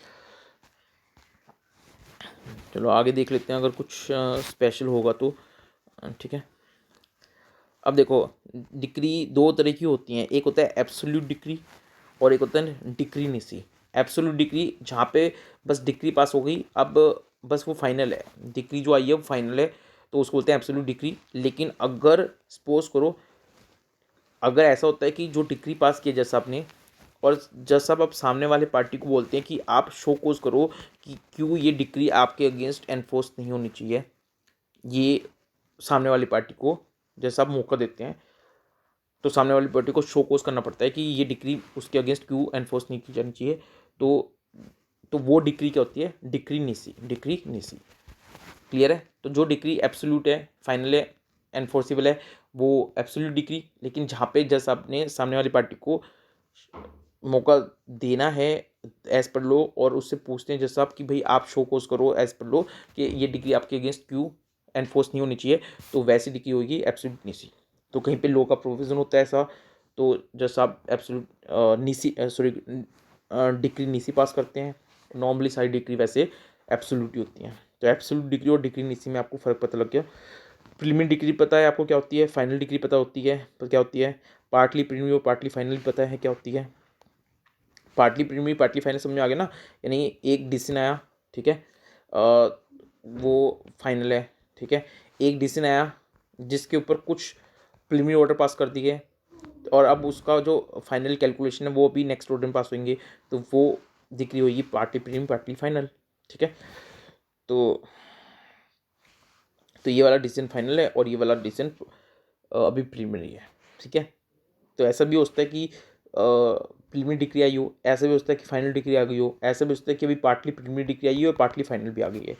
चलो आगे देख लेते हैं अगर कुछ स्पेशल होगा तो। ठीक है, अब देखो, डिक्री दो तरह की होती हैं, एक होता है एब्सोल्यूट डिक्री और एक होता है डिक्री निसी। एब्सोल्यूट डिक्री जहाँ पे बस डिक्री पास हो गई, अब बस वो फाइनल है, डिक्री जो आई है वो फाइनल है, तो उसको बोलते हैं एब्सोल्यूट डिक्री। लेकिन अगर सपोज करो, अगर ऐसा होता है कि जो डिक्री पास किया जज साहब ने, और जज साहब अब सामने वाले पार्टी को बोलते हैं कि आप शो कोज करो कि क्यों ये डिक्री आपके अगेंस्ट एनफोर्स नहीं होनी चाहिए, ये सामने वाली पार्टी को जज साहब मौका देते हैं, तो सामने वाली पार्टी को शो कोज करना पड़ता है कि ये डिक्री उसके अगेंस्ट क्यों एनफोर्स नहीं की जानी चाहिए। तो वो डिक्री क्या होती है, डिक्री निसी, डिक्री निसी। क्लियर है, तो जो डिक्री एब्सोल्यूट है, फाइनल है, एनफोर्सिबल है, वो एब्सोल्यूट डिक्री। लेकिन जहाँ पे जज साहब ने सामने वाली पार्टी को मौका देना है एज पर लो, और उससे पूछते हैं जज साहब कि भाई आप शो कोज करो एज पर लो कि ये डिग्री आपके अगेंस्ट क्यों एनफोर्स नहीं होनी चाहिए, तो वैसी डिग्री होगी एब्सोल्यूट निसी। तो कहीं पे लो का प्रोविजन होता है ऐसा, तो जज साहब एब्सोल्यूट निसी सॉरी डिग्री निसी पास करते हैं। नॉर्मली सारी डिग्री वैसे एब्सोल्यूट ही होती हैं। तो एब्सोल्यूट डिग्री और डिग्री निसी में आपको फ़र्क पता लग गया। प्रीलिमिनरी डिग्री पता है आपको क्या होती है, फाइनल डिग्री पता होती है पर क्या होती है, पार्टली प्रीलिमिनरी और पार्टली फाइनल पता है क्या होती है। पार्टली प्रीलिमिनरी पार्टली फाइनल समझ में आ गया ना, यानी एक डिसीजन आया, ठीक है, वो फाइनल है। ठीक है, एक डिसीजन आया जिसके ऊपर कुछ प्रीलिमिनरी ऑर्डर पास कर दिए और अब उसका जो फाइनल कैलकुलेशन है वो भी नेक्स्ट ऑर्डर में पास होंगे, तो वो डिग्री होगी पार्टली प्रीलिमिनरी पार्टली फाइनल। ठीक है, तो ये वाला डिसीजन फाइनल है और ये वाला डिसीजन अभी प्रीलिमिनरी है। ठीक है, तो ऐसा भी हो सकता है कि प्रीलिमिनरी डिग्री आई हो, ऐसा भी हो सकता है कि फाइनल डिग्री आ गई हो, ऐसा भी हो सकता है कि अभी पार्टली प्रीलिमिनरी डिग्री आई हो और पार्टली फाइनल भी आ गई है।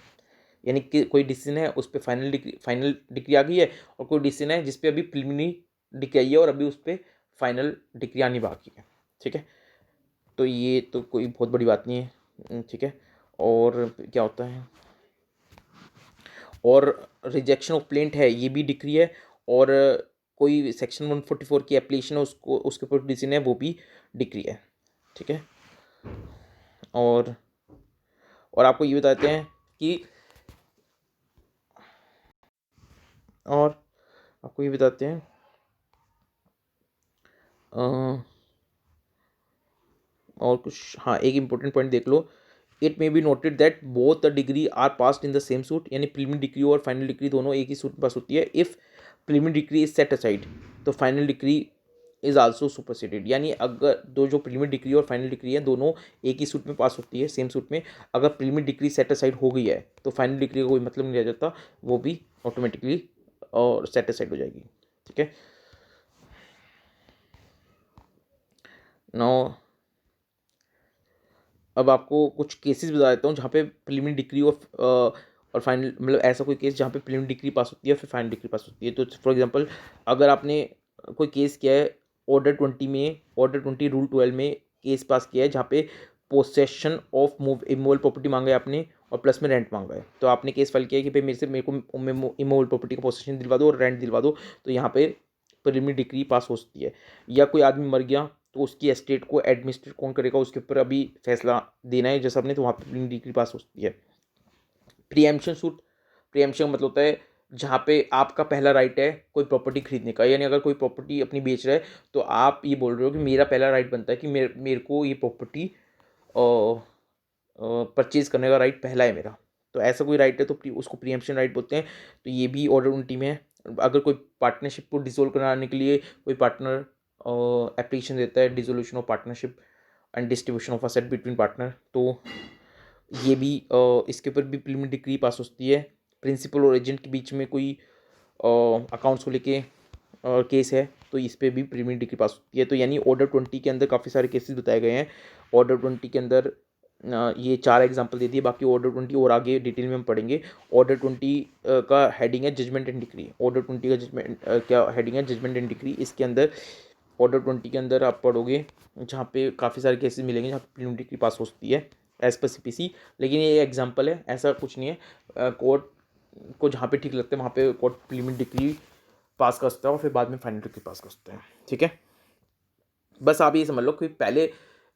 यानी कि कोई डिसीजन है उस पर फाइनल डिग्री आ गई है, और कोई डिसीजन है जिस पे अभी प्रीलिमिनरी डिग्री आई है और अभी उस पर फाइनल डिग्री आनी बाकी है। ठीक है, तो ये तो कोई बहुत बड़ी बात नहीं है। ठीक है, और क्या होता है, और रिजेक्शन ऑफ प्लेंट है ये भी डिक्री है, और कोई सेक्शन 144 की एप्लीकेशन है उसको उसके ऊपर डिसीजन है वो भी डिक्री है। ठीक है, और आपको ये बताते हैं कि और आपको ये बताते हैं और कुछ, हाँ एक इंपॉर्टेंट पॉइंट देख लो। It may be noted that both the decree are passed in the same suit, यानी प्रीलिमिनरी डिग्री और फाइनल डिग्री दोनों एक ही सूट में पास होती है। If preliminary decree is set aside तो final decree is also superseded, यानी अगर दो जो प्रीलिमिनरी डिग्री और फाइनल डिग्री है दोनों एक ही सूट में पास होती है, सेम सूट में, अगर प्रीलिमिनरी डिग्री सेट असाइड हो गई है तो फाइनल डिग्री का कोई मतलब नहीं रह जाता, वो भी ऑटोमेटिकली और सेट असाइड हो जाएगी। ठीक है, नाउ अब आपको कुछ केसेस बता देता हूँ जहाँ पे प्रीलिमिनरी डिग्री और फाइनल, मतलब ऐसा कोई केस जहाँ पे प्रीलिमिनरी डिग्री पास होती है फिर फाइनल डिग्री पास होती है। तो फॉर एग्जांपल अगर आपने कोई केस किया है ऑर्डर 20 रूल 12 में केस पास किया है जहाँ पे पोसेशन ऑफ इमूवेबल प्रॉपर्टी मांगा है आपने और प्लस में रेंट मांगा है, तो आपने केस फाइल किया है कि भाई मेरे को इमूवेबल प्रॉपर्टी का पोसेशन दिलवा दो और रेंट दिलवा दो, तो यहाँ पे प्रीलिमिनरी डिग्री पास हो सकती है। या कोई आदमी मर गया तो उसकी एस्टेट को एडमिनिस्ट्रेट कौन करेगा उसके ऊपर अभी फैसला देना है जैसा आपने, तो वहाँ पर प्रीलिमिनरी डिग्री पास हो सकती है। प्रीएम्पशन सूट, प्रीएम्पशन का मतलब होता है जहाँ पे आपका पहला राइट है कोई प्रॉपर्टी खरीदने का, यानी अगर कोई प्रॉपर्टी अपनी बेच रहा है तो आप ये बोल रहे हो कि मेरा पहला राइट बनता है कि मेरे को ये प्रॉपर्टी परचेज करने का राइट पहला है मेरा, तो ऐसा कोई राइट है तो उसको प्रीएम्पशन राइट बोलते हैं। तो ये भी ऑर्डर 20 में है। अगर कोई पार्टनरशिप को डिसोल्व कराने के लिए कोई पार्टनर एप्लीकेशन देता है dissolution of partnership and distribution of asset between partner, तो ये भी इसके ऊपर भी प्रीलिमिनरी डिग्री पास होती है। प्रिंसिपल और एजेंट के बीच में कोई अकाउंट्स को लेके केस है तो इस पर भी प्रीलिमिनरी डिग्री पास होती है। तो यानी ऑर्डर 20 के अंदर काफ़ी सारे केसेस बताए गए हैं। ऑर्डर 20 के अंदर ये 4 एग्जांपल दे दिए, बाकी ऑर्डर 20 और आगे डिटेल में हम पढ़ेंगे। ऑर्डर 20 का हेडिंग है जजमेंट एंड डिक्री। ऑर्डर 20 का जजमेंट क्या हेडिंग है, जजमेंट एंड डिक्री। इसके अंदर ऑर्डर 20 के अंदर आप पढ़ोगे जहाँ पे काफ़ी सारे केसेस मिलेंगे जहाँ पे प्रीलिमिनरी डिग्री पास हो सकती है एज पर सीपीसी, लेकिन ये एग्जांपल है, ऐसा कुछ नहीं है। कोर्ट को जहाँ पे ठीक लगता है वहाँ पे कोर्ट प्रीलिमिनरी डिग्री पास कर सकता है और फिर बाद में फाइनल डिग्री पास कर सकते हैं। ठीक है, बस आप ये समझ लो कि पहले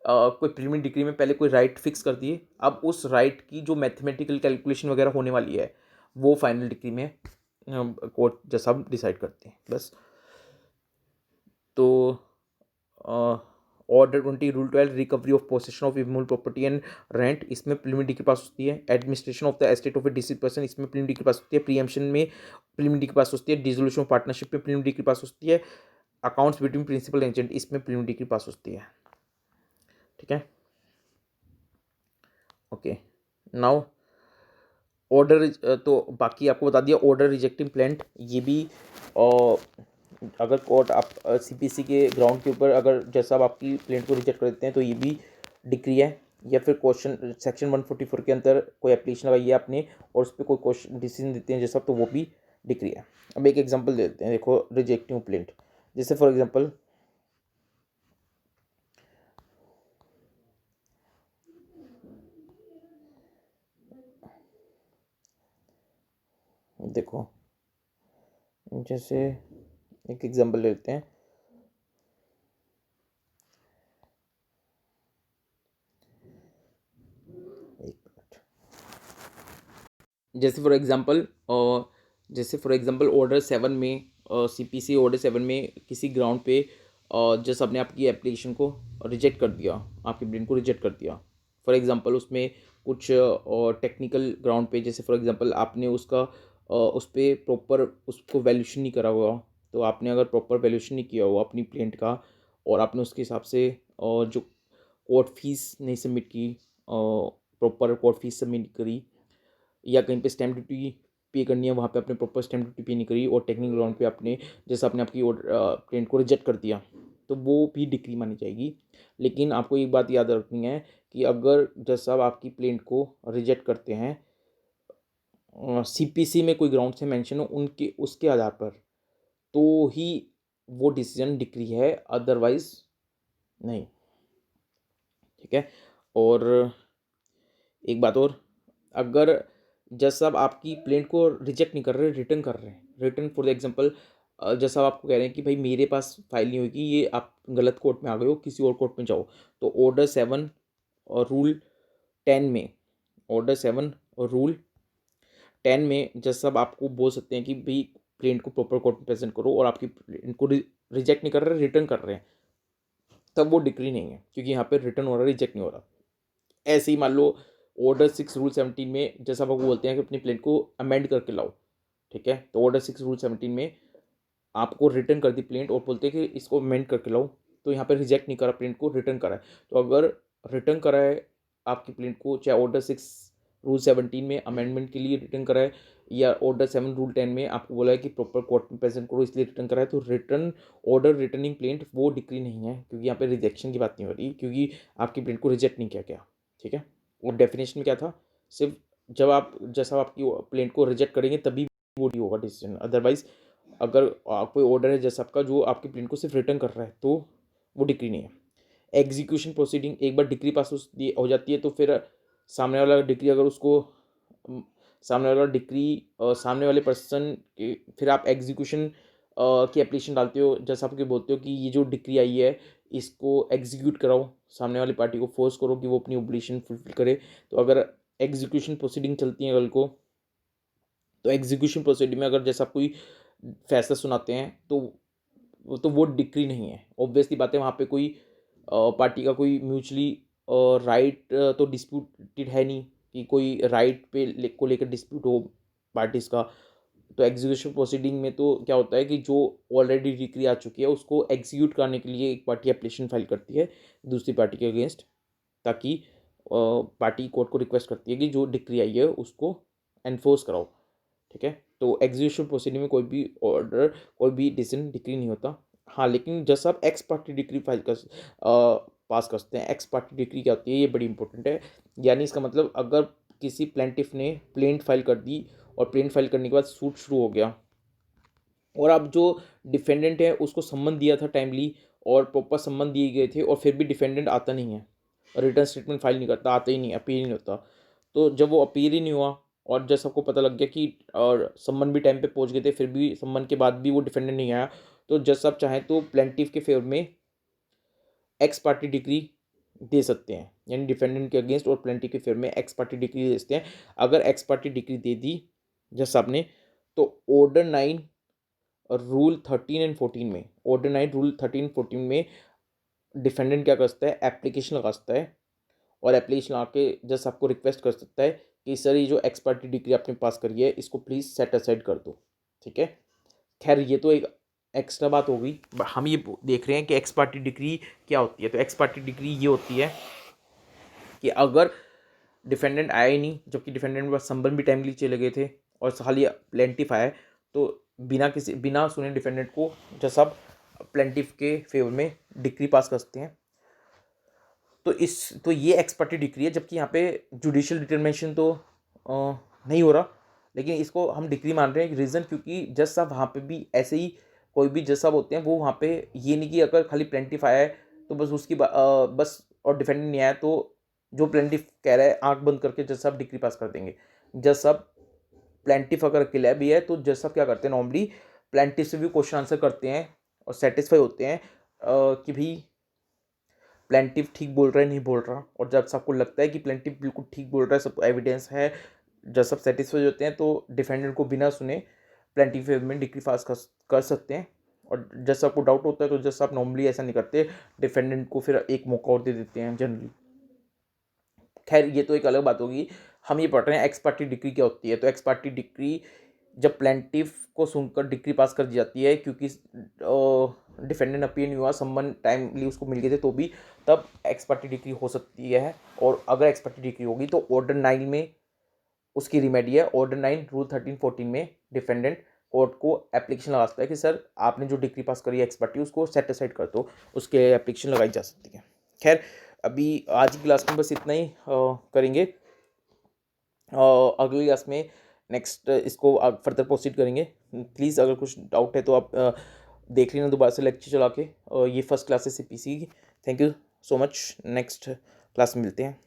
कोई प्रीलिमिनरी डिग्री में पहले कोई राइट फिक्स कर दिए, अब उस राइट की जो मैथमेटिकल कैलकुलेशन वगैरह होने वाली है वो फाइनल डिग्री में कोर्ट जैसा हम डिसाइड करते हैं बस। तो order 20 rule 12 recovery of possession of immovable property and rent, इसमें प्रीलिमिनरी डिग्री पास होती है। Administration of the estate of A deceased person, इसमें प्रीलिमिनरी डिग्री पास होती है। प्रीएम्पशन में प्रीलिमिनरी डिग्री पास होती है। डिसोल्यूशन ऑफ पार्टनरशिप में प्रीलिमिनरी डिग्री पास होती है। अकाउंट्स बिटवीन प्रिंसिपल एजेंट, इसमें प्रीलिमिनरी डिग्री पास होती है। ठीक है, ओके। नाउ ऑर्डर, तो बाकी आपको बता दिया ऑर्डर रिजेक्टिंग प्लेंट, ये भी अगर कोर्ट आप सीपीसी के ग्राउंड के ऊपर अगर जैसा आप आपकी प्लेंट को रिजेक्ट कर देते हैं तो ये भी डिक्री है। या फिर क्वेश्चन सेक्शन 144 के अंदर कोई एप्लीकेशन लगाई है आपने और उस पर कोई क्वेश्चन डिसीजन देते हैं जैसा, तो वो भी डिक्री है। अब एक एग्जांपल देते हैं, देखो रिजेक्टिंग प्लेंट, जैसे फॉर एग्जांपल देखो, जैसे एक एग्जांपल लेते हैं, एक मिनट, जैसे फॉर एग्जांपल ऑर्डर 7 में सीपीसी ऑर्डर 7 में किसी ग्राउंड पे जैसे आपने आपकी एप्लीकेशन को रिजेक्ट कर दिया, आपके ब्रेन को रिजेक्ट कर दिया। फॉर एग्जांपल उसमें कुछ टेक्निकल ग्राउंड पे, जैसे फॉर एग्जांपल आपने उसका उस पर प्रॉपर उसको वैल्यूशन नहीं करा हुआ, तो आपने अगर प्रॉपर वैल्यूशन नहीं किया हुआ अपनी प्लेंट का और आपने उसके हिसाब से जो कोर्ट फीस नहीं सबमिट की, प्रॉपर कोर्ट फीस सबमिट नहीं करी, या कहीं पे स्टैम्प ड्यूटी पे करनी है वहाँ पे आपने प्रॉपर स्टैम्प ड्यूटी पे नहीं करी और टेक्निकल ग्राउंड पे आपने जैसे आपने आपकी क्लाइंट को रिजेक्ट कर दिया, तो वो भी डिक्री मानी जाएगी। लेकिन आपको एक बात याद रखनी है कि अगर जैसा आप आपकी प्लेंट को रिजेक्ट करते हैं सीपीसी में कोई ग्राउंड से मेंशन हो उनके उसके आधार पर, तो ही वो डिसीजन डिक्री है, अदरवाइज नहीं। ठीक है, और एक बात और, अगर जैसा आप आपकी प्लेंट को रिजेक्ट नहीं कर रहे, रिटर्न कर रहे हैं, रिटर्न फॉर एग्जांपल जैसा आप आपको कह रहे हैं कि भाई मेरे पास फाइल नहीं होगी, ये आप गलत कोर्ट में आ गए हो, किसी और कोर्ट में जाओ, तो ऑर्डर 7 और रूल 10 में, ऑर्डर 7 और रूल 10 में जैसा आप आपको बोल सकते हैं कि भाई प्लेंट को प्रॉपर कोर्ट में प्रेजेंट करो और आपकी इनको रिजेक्ट नहीं कर रहे, रिटर्न कर रहे हैं, तब वो डिक्री नहीं है, क्योंकि यहाँ पे रिटर्न हो रहा है, रिजेक्ट नहीं हो रहा। ऐसे ही मान लो ऑर्डर 6 रूल 17 में जैसा आप आपको बोलते हैं कि अपनी प्लेंट को अमेंड करके लाओ, ठीक है, तो ऑर्डर 6 रूल 17 में आपको रिटर्न कर दी प्लेंट और बोलते हैं कि इसको अमेंड करके लाओ, तो यहाँ पे रिजेक्ट नहीं करा प्लेंट को, रिटर्न करा है। तो अगर रिटर्न करा है आपकी प्लेंट को, चाहे ऑर्डर 6 रूल 17 में अमेंडमेंट के लिए रिटर्न करा है या ऑर्डर 7 रूल 10 में आपको बोला है कि प्रॉपर कोर्ट में प्रेजेंट करो इसलिए रिटर्न करा है, तो रिटर्न ऑर्डर रिटर्निंग प्लेंट वो डिक्री नहीं है, क्योंकि यहाँ पे रिजेक्शन की बात नहीं हो रही, क्योंकि आपकी प्लेंट को रिजेक्ट नहीं किया गया, ठीक है। और डेफिनेशन में क्या था, सिर्फ जब आप जैसा आपकी प्लेंट को रिजेक्ट करेंगे तभी वो डी होगा डिसीजन, अदरवाइज अगर कोई ऑर्डर है जैसा आपका जो आपकी प्लेंट को सिर्फ रिटर्न कर रहा है तो वो डिक्री नहीं है। एग्जीक्यूशन प्रोसीडिंग, एक बार डिक्री पास हो जाती है तो फिर सामने वाला डिक्री अगर उसको सामने वाला डिक्री सामने वाले पर्सन के, फिर आप एग्जीक्यूशन की एप्लीकेशन डालते हो, जैसा आपके बोलते हो कि ये जो डिक्री आई है इसको एग्जीक्यूट कराओ, सामने वाली पार्टी को फोर्स करो कि वो अपनी ओब्लिगेशन फुलफिल करे। तो अगर एग्जीक्यूशन प्रोसीडिंग चलती है कल को, तो एग्जीक्यूशन प्रोसीडिंग में अगर जैसा कोई फैसला सुनाते हैं तो वो डिक्री नहीं है। ऑब्वियसली बात है, वहाँ पे कोई पार्टी का कोई म्यूचुअली राइट तो डिस्प्यूटेड है नहीं कि कोई राइट पे को लेकर डिस्प्यूट हो पार्टीज का। तो एग्जीक्यूशन प्रोसीडिंग में तो क्या होता है कि जो ऑलरेडी डिक्री आ चुकी है उसको एग्जीक्यूट करने के लिए एक पार्टी एप्लीकेशन फाइल करती है दूसरी पार्टी के अगेंस्ट, ताकि पार्टी कोर्ट को रिक्वेस्ट करती है कि जो डिक्री आई है उसको एनफोर्स कराओ, ठीक है। तो एग्जीक्यूशन प्रोसीडिंग में कोई भी ऑर्डर, कोई भी डिसीजन डिक्री नहीं होता। हाँ, लेकिन जैसा आप एक्स पार्टी डिक्री फाइल कर पास करते हैं, एक्स पार्टी डिक्री क्या होती है ये बड़ी इंपॉर्टेंट है। यानी इसका मतलब अगर किसी प्लेंटिफ ने प्लेंट फाइल कर दी और प्लेंट फाइल करने के बाद सूट शुरू हो गया और अब जो डिफेंडेंट है उसको सम्मन दिया था टाइमली और प्रॉपर सम्मन दिए गए थे और फिर भी डिफेंडेंट आता नहीं है, रिटर्न स्टेटमेंट फाइल नहीं करता, आता ही नहीं, अपील ही नहीं होता। तो जब वो अपील ही नहीं हुआ और जब सबको पता लग गया कि और सम्मन भी टाइम पे पहुंच गए थे, फिर भी सम्मन के बाद भी वो डिफेंडेंट नहीं आया, तो जज साहब चाहें तो प्लेंटिफ के फेवर में एक्स पार्टी डिग्री दे सकते हैं, यानी डिफेंडेंट के अगेंस्ट और प्लेंटिफ के फेवर में एक्स पार्टी डिग्री दे सकते हैं। अगर एक्स पार्टी डिग्री दे दी जज साहब ने, तो ऑर्डर 9 रूल 13 एंड 14 में, ऑर्डर 9 रूल 13 14 में डिफेंडेंट क्या कर सकता है, एप्लीकेशन लगा सकता है और एप्लीकेशन लगा के जस्ट आपको रिक्वेस्ट कर सकता है कि सर ये जो एक्स पार्टी डिग्री आपने पास करी है इसको प्लीज़ सेट असाइड कर दो, ठीक है। खैर ये तो एक एक्स्ट्रा बात हो गई, हम ये देख रहे हैं कि एक्स पार्टी डिग्री क्या होती है। तो एक्स पार्टी डिग्री ये होती है कि अगर डिफेंडेंट आया ही नहीं, जबकि डिफेंडेंट के पास संबंध भी टाइमली चले गए थे और खाली प्लेंटिफ आया है, तो बिना सुने डिफेंडेंट को जज साहब प्लेंटिफ के फेवर में डिग्री पास कर सकते हैं। तो ये एक्स पार्टी डिग्री है, जबकि यहाँ पे जुडिशियल डिटर्मिनेशन तो नहीं हो रहा, लेकिन इसको हम डिग्री मान रहे हैं। रीज़न क्योंकि जज साहब वहाँ पे भी ऐसे ही कोई भी जज साहब होते हैं, वो वहाँ पे ये नहीं कि अगर खाली प्लेंटिफ आया है तो बस उसकी बस और डिफेंडेंट नहीं आया तो जो प्लेंटिफ कह रहा है आंख बंद करके जज साहब डिग्री पास कर देंगे। जज साहब प्लेंटिफ अगर अकेला भी है तो जज साहब क्या करते हैं, नॉर्मली प्लेंटिफ से भी क्वेश्चन आंसर करते हैं और सेटिस्फाई होते हैं कि भाई प्लेंटिफ ठीक बोल रहा है नहीं बोल रहा, और जब सबको लगता है कि प्लेंटिफ बिल्कुल ठीक बोल रहा है, सब एविडेंस है, जब सब सेटिस्फाई होते हैं तो डिफेंडेंट को बिना सुने प्लेंटिफ फेवर में डिग्री पास कर सकते हैं। और जब सबको डाउट होता है तो जज साहब नॉर्मली ऐसा नहीं करते, डिफेंडेंट को फिर एक मौका और दे देते हैं जनरली। खैर ये तो एक अलग बात होगी, हम ये पढ़ रहे हैं एक्स पार्टी डिग्री क्या होती है। तो एक्स पार्टी डिग्री जब प्लेंटिफ को सुनकर डिग्री पास कर दी जाती है क्योंकि डिफेंडेंट अपील नहीं हुआ, सम्मन टाइमली उसको मिल गए थे तो भी, तब एक्स पार्टी डिग्री हो सकती है। और अगर एक्स पार्टी डिग्री होगी तो ऑर्डर 9 में उसकी रिमेडी है। ऑर्डर 9 रूल 13 14 में डिफेंडेंट कोर्ट को एप्लीकेशन लगा सकता है कि सर आपने जो डिग्री पास करी है एक्स पार्टी उसको सेट असाइड कर दो, उसके एप्लीकेशन लगाई जा सकती है। खैर अभी आज की क्लास में बस इतना ही करेंगे, अगली क्लास में नेक्स्ट इसको फर्दर प्रोसीड करेंगे। प्लीज़ अगर कुछ डाउट है तो आप देख लेना दोबारा से लेक्चर चला के, ये फर्स्ट क्लास है CPC की। Thank you so much, next class में मिलते हैं।